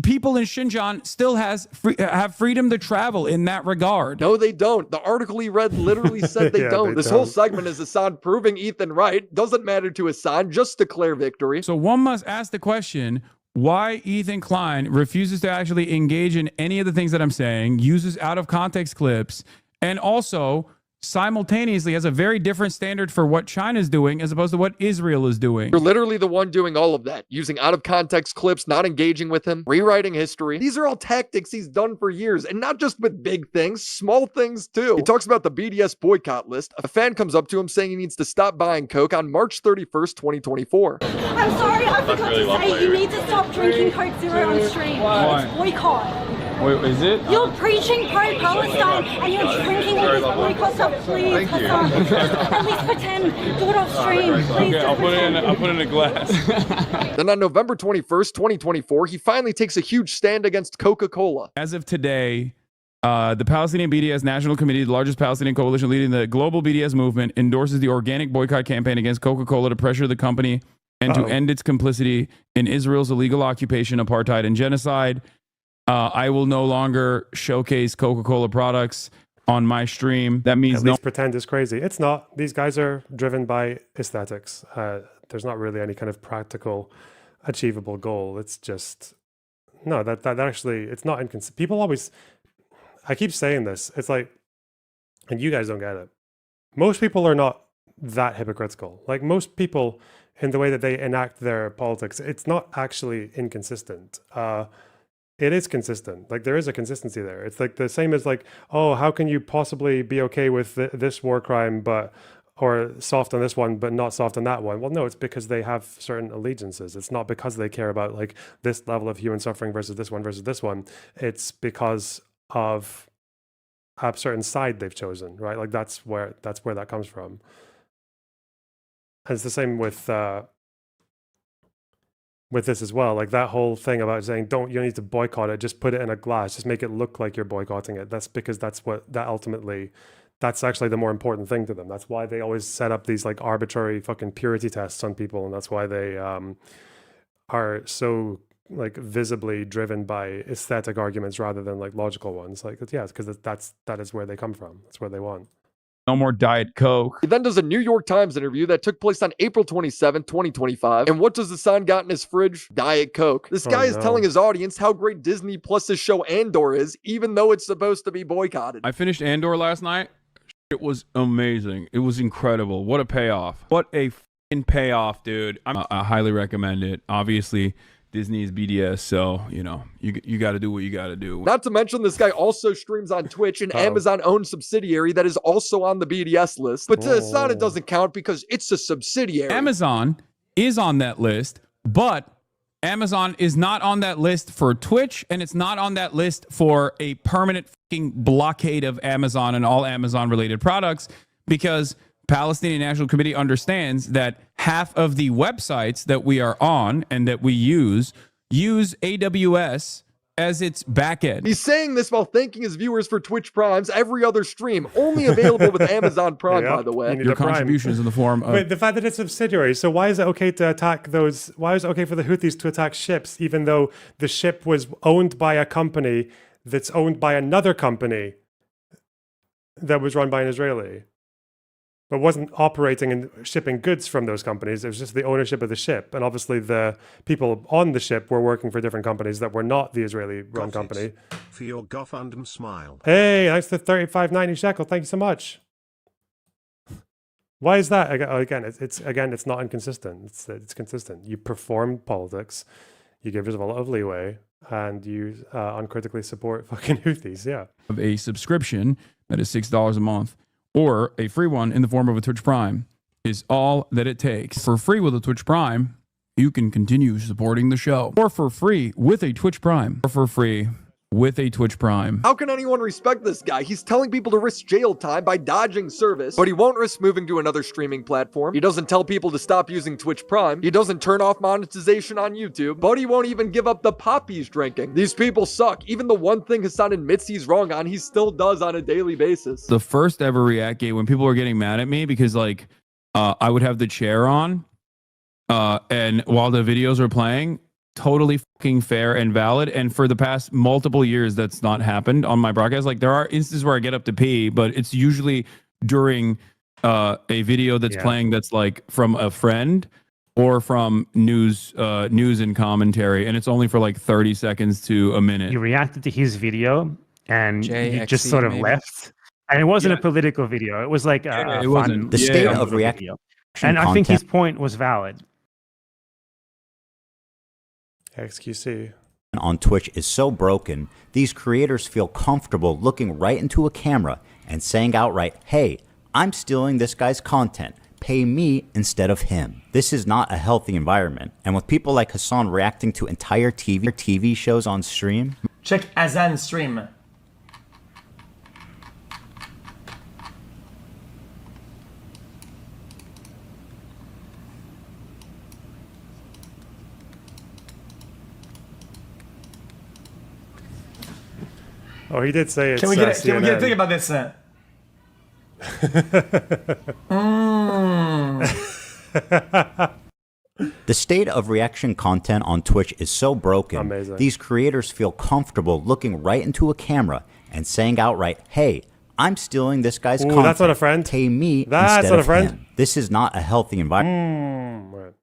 People in Xinjiang still have freedom to travel in that regard. No, they don't. The article he read literally said they don't. This whole segment is Hassan proving Ethan right. Doesn't matter to Hassan, just declare victory. So one must ask the question, why Ethan Klein refuses to actually engage in any of the things that I'm saying, uses out-of-context clips, and also simultaneously has a very different standard for what China's doing as opposed to what Israel is doing. You're literally the one doing all of that, using out-of-context clips, not engaging with him, rewriting history. These are all tactics he's done for years, and not just with big things, small things too. He talks about the BDS boycott list. A fan comes up to him saying he needs to stop buying Coke on March 31st, 2024. I'm sorry, I forgot to say, you need to stop drinking Coke Zero on stream. It's boycott. Wait, is it? You're preaching pro-Palestine and you're drinking all this boycott stuff. Please, Hassan, at least pretend. Do it off stream. Please. Okay, I'll put it in a glass. Then on November 21st, 2024, he finally takes a huge stand against Coca-Cola. As of today, the Palestinian BDS National Committee, the largest Palestinian coalition leading the global BDS movement, endorses the organic boycott campaign against Coca-Cola to pressure the company and to end its complicity in Israel's illegal occupation, apartheid, and genocide. I will no longer showcase Coca-Cola products on my stream. That means at least pretend is crazy. It's not. These guys are driven by aesthetics. There's not really any kind of practical, achievable goal. It's just no. That actually, it's not inconsistent. People always. I keep saying this. It's like, and you guys don't get it. Most people are not that hypocritical. Like most people, in the way that they enact their politics, it's not actually inconsistent. It is consistent. Like there is a consistency there. It's like the same as like, oh, how can you possibly be okay with this war crime, or soft on this one, but not soft on that one? Well, no, it's because they have certain allegiances. It's not because they care about like this level of human suffering versus this one versus this one. It's because of a certain side they've chosen, right? Like that's where that comes from. And it's the same with this as well, like that whole thing about saying you don't need to boycott it, just put it in a glass, just make it look like you're boycotting it. That's because that's actually the more important thing to them. That's why they always set up these like arbitrary fucking purity tests on people, and that's why they are so like visibly driven by aesthetic arguments rather than like logical ones. Like yeah, it's because that is where they come from. That's where they want. No more Diet Coke. He then does a New York Times interview that took place on April 27, 2025. And what does Hassan got in his fridge? Diet Coke. This guy is telling his audience how great Disney Plus's show Andor is, even though it's supposed to be boycotted. I finished Andor last night. It was amazing. It was incredible. What a payoff. What a f***ing payoff, dude. I highly recommend it. Obviously, Disney's BDS, so you know you got to do what you got to do. Not to mention, this guy also streams on Twitch, an Amazon-owned subsidiary that is also on the BDS list. But to Hassan, it doesn't count because it's a subsidiary. Amazon is on that list, but Amazon is not on that list for Twitch, and it's not on that list for a permanent fucking blockade of Amazon and all Amazon-related products, because Palestinian National Committee understands that half of the websites that we are on and that we use AWS as its back end. He's saying this while thanking his viewers for Twitch Prime's every other stream, only available with Amazon Prime, by the way. Your contributions in the form of... Wait, the fact that it's subsidiary, so why is it okay to attack those, why is it okay for the Houthis to attack ships, even though the ship was owned by a company that's owned by another company that was run by an Israeli, but wasn't operating and shipping goods from those companies? It was just the ownership of the ship. And obviously the people on the ship were working for different companies that were not the Israeli-run company. For your GoFundMe smile. Hey, thanks for 35.90 shekel. Thank you so much. Why is that? Again, it's not inconsistent. It's consistent. You perform politics, you give yourself a lot of leeway, and you uncritically support fucking Houthis. Yeah. Of a subscription that is $6 a month, or a free one in the form of a Twitch Prime, is all that it takes. For free with a Twitch Prime, you can continue supporting the show. Or for free with a Twitch Prime. Or for free with a Twitch Prime. How can anyone respect this guy? He's telling people to risk jail time by dodging service, but he won't risk moving to another streaming platform. He doesn't tell people to stop using Twitch Prime. He doesn't turn off monetization on YouTube, but he won't even give up the pop he's drinking. These people suck. Even the one thing Hassan admits he's wrong on, he still does on a daily basis. The first ever React game, when people were getting mad at me because like I would have the chair on and while the videos were playing, totally fucking fair and valid. And for the past multiple years, that's not happened on my broadcast. Like there are instances where I get up to pee, but it's usually during a video that's playing that's like from a friend or from news and commentary, and it's only for like 30 seconds to a minute. You reacted to his video and you just sort of left. And it wasn't a political video. It was like it wasn't. The state of reaction. And I think his point was valid. XQC. On Twitch is so broken, these creators feel comfortable looking right into a camera and saying outright, hey, I'm stealing this guy's content. Pay me instead of him. This is not a healthy environment. And with people like Hassan reacting to entire TV shows on stream. Check Hassan stream. Oh, he did say it's Can we get a think about this? The state of reaction content on Twitch is so broken. Amazing. These creators feel comfortable looking right into a camera and saying outright, hey, I'm stealing this guy's content. That's not a friend. Pay me that's instead not of a friend. him. This is not a healthy environment. Right.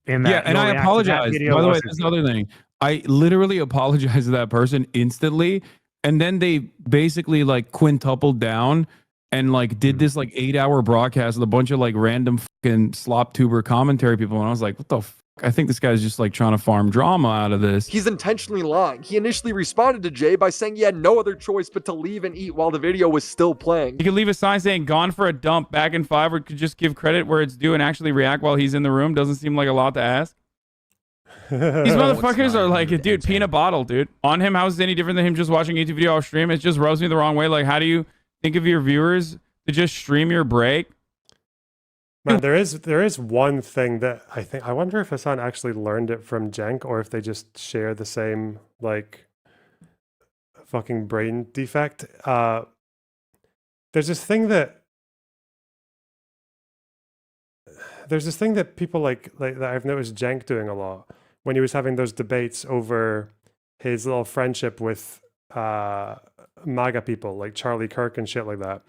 And I apologize. By the way, that's another thing. I literally apologized to that person instantly, and then they basically like quintupled down and like did this like 8-hour broadcast with a bunch of like random fucking slop tuber commentary people, and I was like, what the fuck? I think this guy's just like trying to farm drama out of this. He's intentionally lying. He initially responded to Jay by saying he had no other choice but to leave and eat while the video was still playing. You could leave a sign saying gone for a dump, back in 5, or could just give credit where it's due and actually react while he's in the room. Doesn't seem like a lot to ask. These motherfuckers are like, dude, peanut bottle, dude. On him, how is it any different than him just watching a YouTube video off stream? It just rubs me the wrong way. Like, how do you think of your viewers to just stream your break? Man, there is one thing that I wonder if Hassan actually learned it from Cenk, or if they just share the same like fucking brain defect. There's this thing that people like that I've noticed Cenk doing a lot when he was having those debates over his little friendship with MAGA people like Charlie Kirk and shit like that.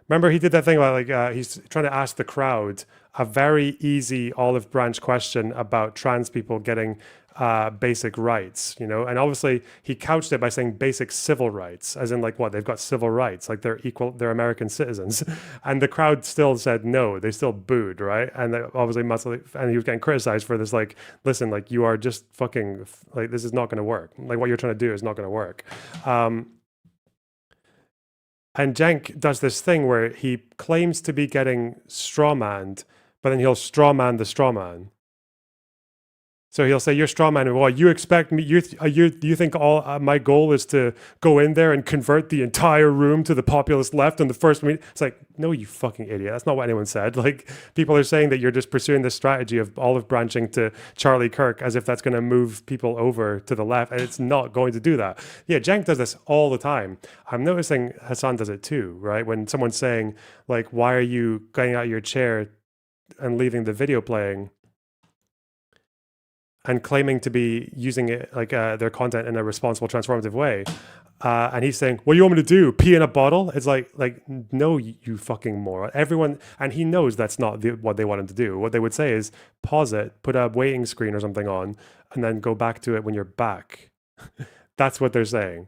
Remember, he did that thing about like he's trying to ask the crowd a very easy olive branch question about trans people getting basic rights, you know, and obviously he couched it by saying basic civil rights, as in like what, they've got civil rights, like they're American citizens, and the crowd still said no, they still booed, right? And obviously and he was getting criticized for this, like, listen, like you are just fucking like, this is not going to work, like what you're trying to do is not going to work. And Cenk does this thing where he claims to be getting strawmanned, but then he'll strawman the strawman. So he'll say, "You're strawman." Well, you expect me? You think all my goal is to go in there and convert the entire room to the populist left in the first meeting? It's like, no, you fucking idiot. That's not what anyone said. Like, people are saying that you're just pursuing this strategy of olive branching to Charlie Kirk as if that's going to move people over to the left, and it's not going to do that. Yeah, Cenk does this all the time. I'm noticing Hasan does it too, right? When someone's saying, like, "Why are you getting out of your chair and leaving the video playing?" and claiming to be using it like their content in a responsible, transformative way, and he's saying, "What do you want me to do? Pee in a bottle?" It's like no, you fucking moron. Everyone, and he knows that's not what they want him to do. What they would say is pause it, put a waiting screen or something on, and then go back to it when you're back. That's what they're saying.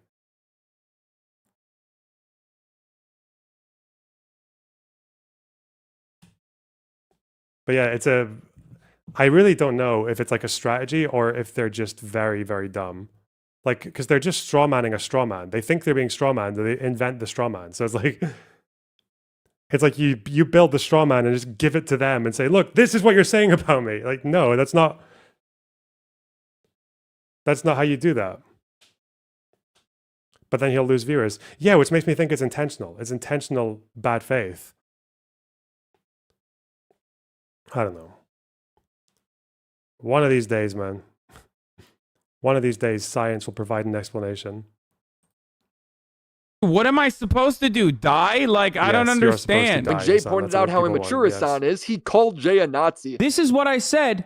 But yeah, I really don't know if it's like a strategy or if they're just very, very dumb. Like, because they're just strawmanning a strawman. They think they're being strawman, they invent the strawman. So it's like you build the strawman and just give it to them and say, "Look, this is what you're saying about me." Like, no, that's not how you do that. But then he'll lose viewers. Yeah, which makes me think it's intentional. It's intentional bad faith. I don't know. One of these days, man. One of these days, science will provide an explanation. What am I supposed to do? Die? Like, I don't understand. When Jay pointed out how immature Hassan is, he called Jay a Nazi. This is what I said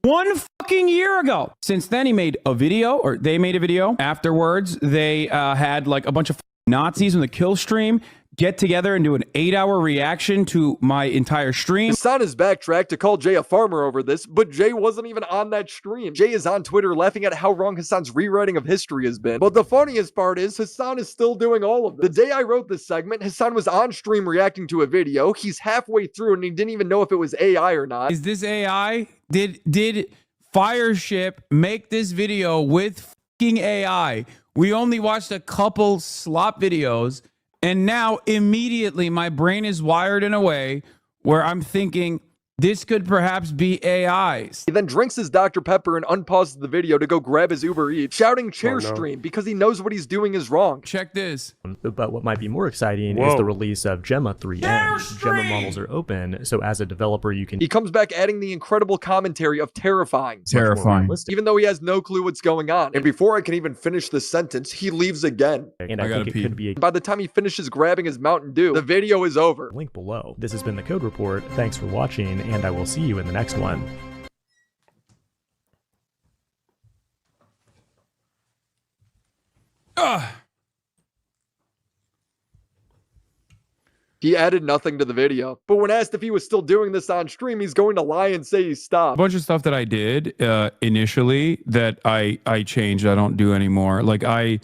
1 fucking year ago. Since then, he made a video, or they made a video. Afterwards, they had like a bunch of Nazis in the kill stream get together and do an 8-hour reaction to my entire stream. Hassan has backtracked to call Jay a farmer over this, but Jay wasn't even on that stream. Jay is on Twitter laughing at how wrong Hassan's rewriting of history has been. But the funniest part is Hassan is still doing all of this. The day I wrote this segment, Hassan was on stream reacting to a video. He's halfway through and he didn't even know if it was AI or not. Is this AI? Did Fireship make this video with fucking AI? We only watched a couple slop videos. And now immediately my brain is wired in a way where I'm thinking this could perhaps be AIs. He then drinks his Dr. Pepper and unpauses the video to go grab his Uber Eats, shouting chair stream because he knows what he's doing is wrong. Check this. But what might be more exciting is the release of Gemma 3N. Gemma models are open, so as a developer you can... He comes back adding the incredible commentary of terrifying. Even though he has no clue what's going on. And before I can even finish the sentence, he leaves again. And I think it could be... By the time he finishes grabbing his Mountain Dew, the video is over. Link below. This has been the Code Report. Thanks for watching, and I will see you in the next one. He added nothing to the video, but when asked if he was still doing this on stream, he's going to lie and say he stopped. A bunch of stuff that I did initially that I changed, I don't do anymore. Like I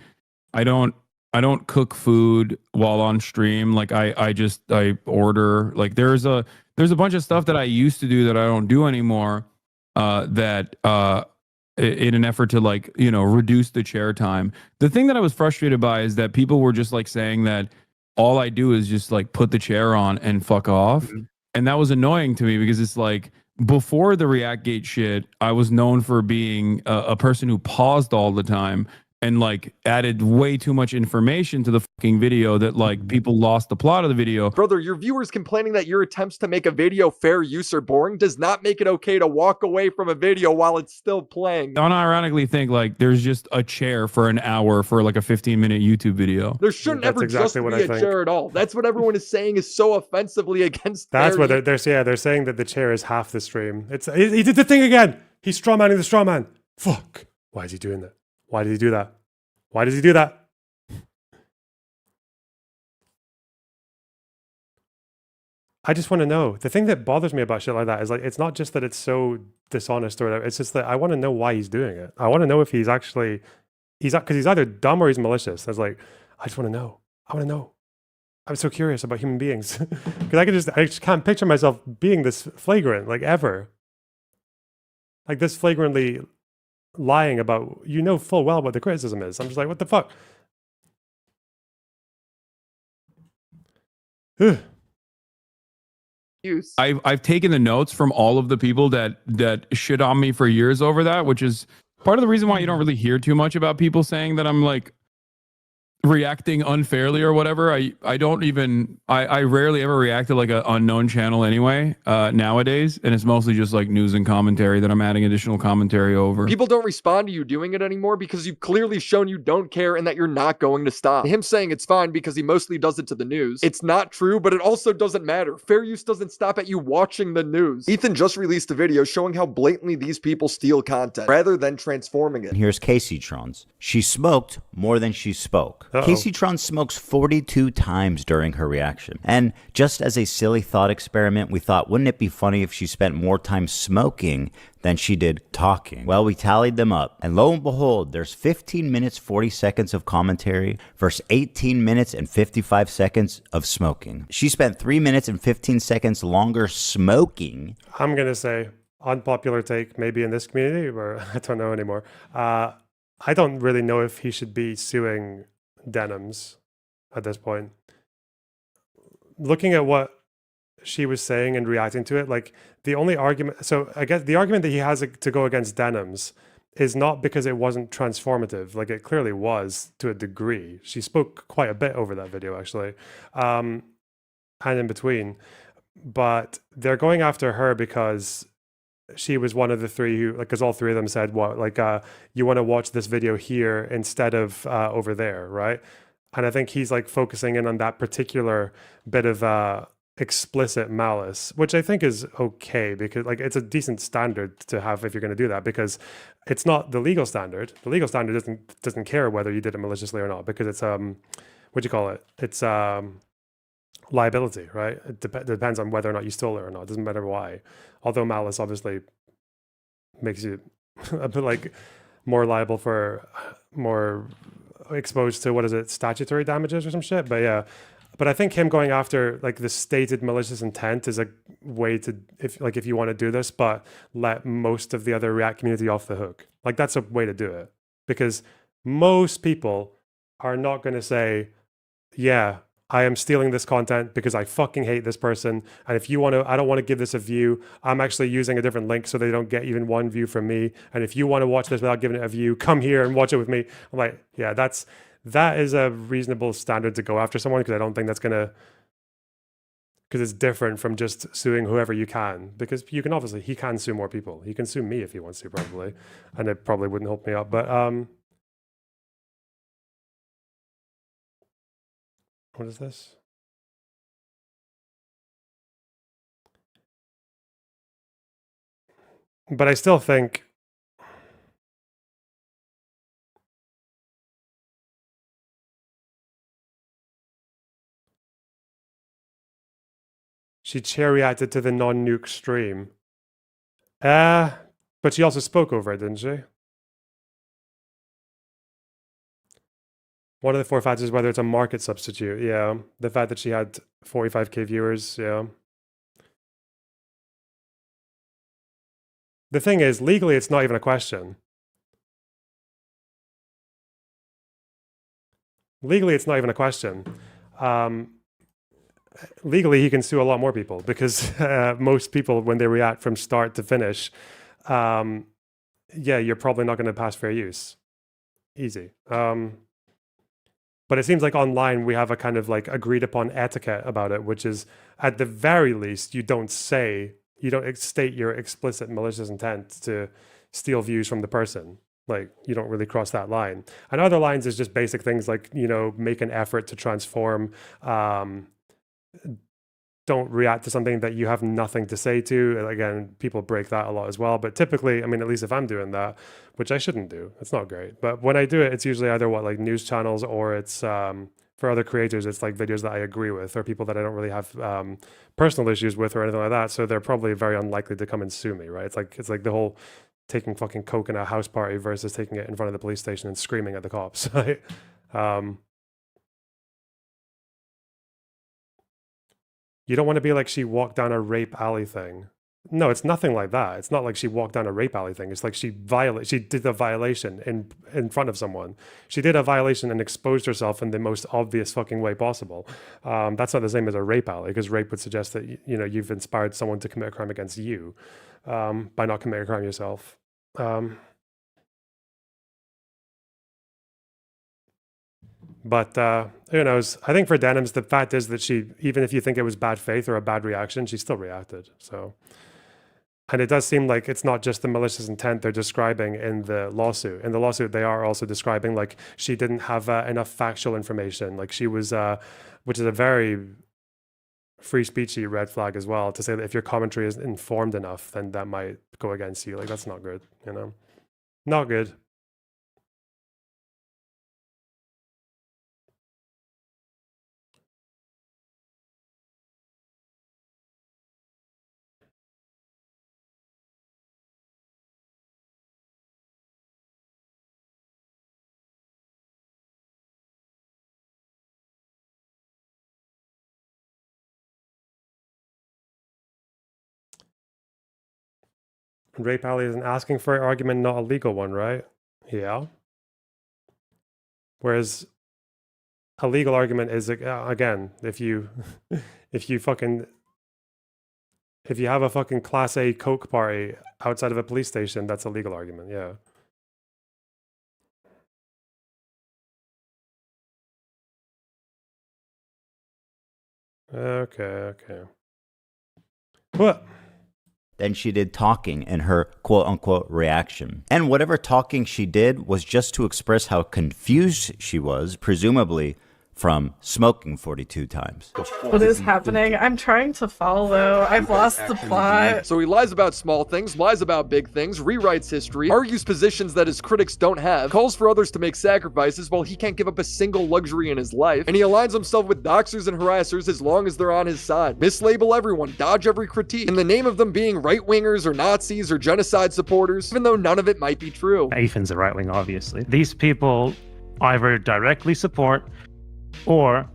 don't cook food while on stream. Like I order. Like there's a bunch of stuff that I used to do that I don't do anymore. That in an effort to reduce the chair time. The thing that I was frustrated by is that people were just like saying that all I do is just like put the chair on and fuck off. Mm-hmm. And that was annoying to me because it's like before the Reactgate shit, I was known for being a person who paused all the time and like added way too much information to the fucking video that like people lost the plot of the video. Brother, your viewers complaining that your attempts to make a video fair use are boring does not make it okay to walk away from a video while it's still playing. I unironically think like there's just a chair for an hour for like a 15-minute YouTube video. There shouldn't ever just be a chair at all. That's what everyone is saying is so offensively against. That's what they're saying that the chair is half the stream. He did the thing again. He's strawmanning the strawman. Fuck. Why is he doing that? Why did he do that? Why does he do that? I just want to know. The thing that bothers me about shit like that is like, it's not just that it's so dishonest or whatever. It's just that I want to know why he's doing it. I want to know if he's actually, because he's either dumb or he's malicious. It's like, I just want to know. I want to know. I'm so curious about human beings because I just can't picture myself being this flagrant, like ever. Like this flagrantly lying about, full well what the criticism is. I'm just like, what the fuck? Ugh. I've taken the notes from all of the people that shit on me for years over that, which is part of the reason why you don't really hear too much about people saying that I'm like reacting unfairly or whatever. I don't even I rarely ever react to like an unknown channel anyway nowadays, and it's mostly just like news and commentary that I'm adding additional commentary over. People don't respond to you doing it anymore because you've clearly shown you don't care and that you're not going to stop. Him saying it's fine because he mostly does it to the news. It's not true, but it also doesn't matter. Fair use doesn't stop at you watching the news. Ethan just released a video showing how blatantly these people steal content rather than transforming it. And here's Casey Trons. She smoked more than she spoke. Casey Tron smokes 42 times during her reaction. And just as a silly thought experiment, we thought, wouldn't it be funny if she spent more time smoking than she did talking? Well, we tallied them up. And lo and behold, there's 15 minutes, 40 seconds of commentary versus 18 minutes and 55 seconds of smoking. She spent 3 minutes and 15 seconds longer smoking. I'm going to say, unpopular take, maybe in this community, or I don't know anymore. I don't really know if he should be suing Denims at this point. Looking at what she was saying and reacting to it, like the only argument, so I guess the argument that he has to go against Denims is not because it wasn't transformative, like it clearly was to a degree. She spoke quite a bit over that video actually, and in between, but they're going after her because she was one of the three who, like, because all three of them said, what, like, you want to watch this video here instead of over there, right? And I think he's like focusing in on that particular bit of explicit malice, which I think is okay because like it's a decent standard to have if you're going to do that, because it's not the legal standard. The legal standard doesn't care whether you did it maliciously or not, because it's what do you call it? It's liability, right? It depends on whether or not you stole it or not. It doesn't matter why. Although malice obviously makes you a bit like more liable for more exposed to, what is it, statutory damages or some shit. But yeah, but I think him going after like the stated malicious intent is a way to, if you want to do this, but let most of the other React community off the hook. Like that's a way to do it, because most people are not going to say, yeah, I am stealing this content because I fucking hate this person. And if you want to, I don't want to give this a view. I'm actually using a different link so they don't get even one view from me. And if you want to watch this without giving it a view, come here and watch it with me. I'm like, yeah, that is a reasonable standard to go after someone, because I don't think that's going to, because it's different from just suing whoever you can, because you can obviously, he can sue more people. He can sue me if he wants to, probably. And it probably wouldn't help me out. But, what is this? But I still think she chair-reacted to the non-nuke stream. But she also spoke over it, didn't she? One of the 4 factors is whether it's a market substitute. Yeah. The fact that she had 45K viewers. Yeah. The thing is, legally, it's not even a question. Legally, it's not even a question. Legally, he can sue a lot more people, because most people, when they react from start to finish, yeah, you're probably not going to pass fair use. Easy. But it seems like online we have a kind of like agreed upon etiquette about it, which is at the very least, you don't state your explicit malicious intent to steal views from the person. Like, you don't really cross that line. And other lines is just basic things like, make an effort to transform, don't react to something that you have nothing to say to. Again, people break that a lot as well. But typically, I mean, at least if I'm doing that, which I shouldn't do, it's not great. But when I do it, it's usually either like news channels, or it's for other creators, it's like videos that I agree with, or people that I don't really have personal issues with or anything like that. So they're probably very unlikely to come and sue me, right? It's like the whole taking fucking coke in a house party versus taking it in front of the police station and screaming at the cops. Right? You don't want to be like, she walked down a rape alley thing. No, it's nothing like that. It's not like she walked down a rape alley thing. It's like she did a violation in front of someone. She did a violation and exposed herself in the most obvious fucking way possible. That's not the same as a rape alley, because rape would suggest that you've inspired someone to commit a crime against you by not committing a crime yourself. But who knows? I think for Denims, the fact is that she, even if you think it was bad faith or a bad reaction, she still reacted. So, and it does seem like it's not just the malicious intent they're describing in the lawsuit. In the lawsuit, they are also describing like she didn't have enough factual information. Like she was, which is a very free speechy red flag as well, to say that if your commentary is informed enough, then that might go against you. Like that's not good, not good. Rape alley isn't asking for an argument, not a legal one, right? Yeah. Whereas a legal argument is, again, if you have a fucking class A coke party outside of a police station, that's a legal argument. Yeah. Okay. What? Then she did talking in her quote-unquote reaction. And whatever talking she did was just to express how confused she was, presumably from smoking 42 times. What is happening? I'm trying to follow. I've lost the plot. So he lies about small things, lies about big things, rewrites history, argues positions that his critics don't have, calls for others to make sacrifices while he can't give up a single luxury in his life, and he aligns himself with doxers and harassers as long as they're on his side. Mislabel everyone, dodge every critique, in the name of them being right-wingers or Nazis or genocide supporters, even though none of it might be true. Ethan's a right wing, obviously. These people either directly support or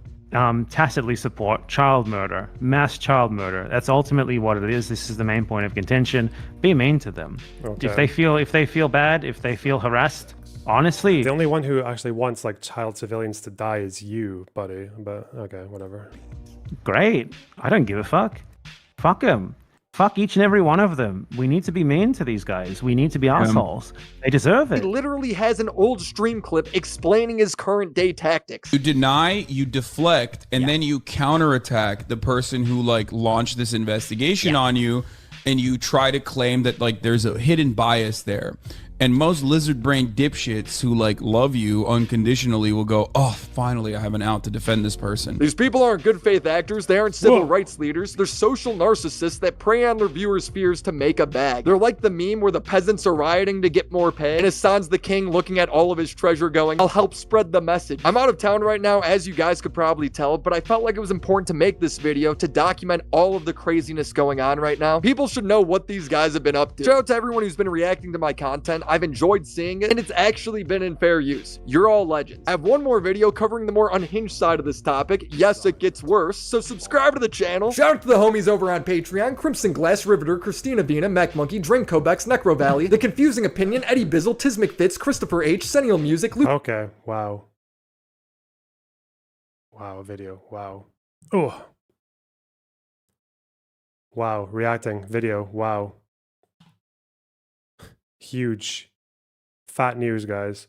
tacitly support child murder, mass child murder. That's ultimately what it is. This is the main point of contention. Be mean to them. Okay. If they feel bad, if they feel harassed, honestly. The only one who actually wants like child civilians to die is you, buddy. But okay, whatever. Great. I don't give a fuck. Fuck them. Fuck each and every one of them. We need to be mean to these guys. We need to be assholes. They deserve it. He literally has an old stream clip explaining his current day tactics. You deny, you deflect, and then you counterattack the person who like launched this investigation on you, and you try to claim that like there's a hidden bias there. And most lizard brain dipshits who like love you unconditionally will go, oh, finally I have an out to defend this person. These people aren't good faith actors. They aren't civil rights leaders. They're social narcissists that prey on their viewers' fears to make a bag. They're like the meme where the peasants are rioting to get more pay, and Hassan's the king looking at all of his treasure going, I'll help spread the message. I'm out of town right now, as you guys could probably tell, but I felt like it was important to make this video to document all of the craziness going on right now. People should know what these guys have been up to. Shout out to everyone who's been reacting to my content. I've enjoyed seeing it, and it's actually been in fair use. You're all legends. I have one more video covering the more unhinged side of this topic. Yes, it gets worse, so subscribe to the channel. Shout out to the homies over on Patreon: Crimson Glass, Riveter, Christina Vina, Mac Monkey, Drink Kobex, Necro Valley, The Confusing Opinion, Eddie Bizzle, Tiz McFitz, Christopher H, Sennial Music, Luke. Okay, wow. Wow, video, wow. Oh. Wow, reacting, video, wow. Huge. Fat news, guys.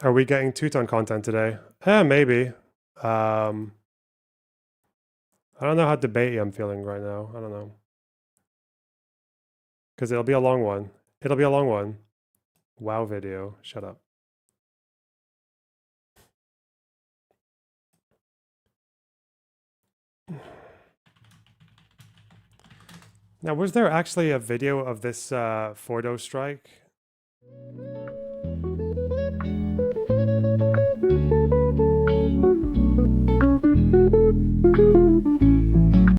Are we getting two-ton content today? Maybe. I don't know how debatey I'm feeling right now. I don't know. Because it'll be a long one. It'll be a long one. Wow video. Shut up. Now, was there actually a video of this Fordo strike?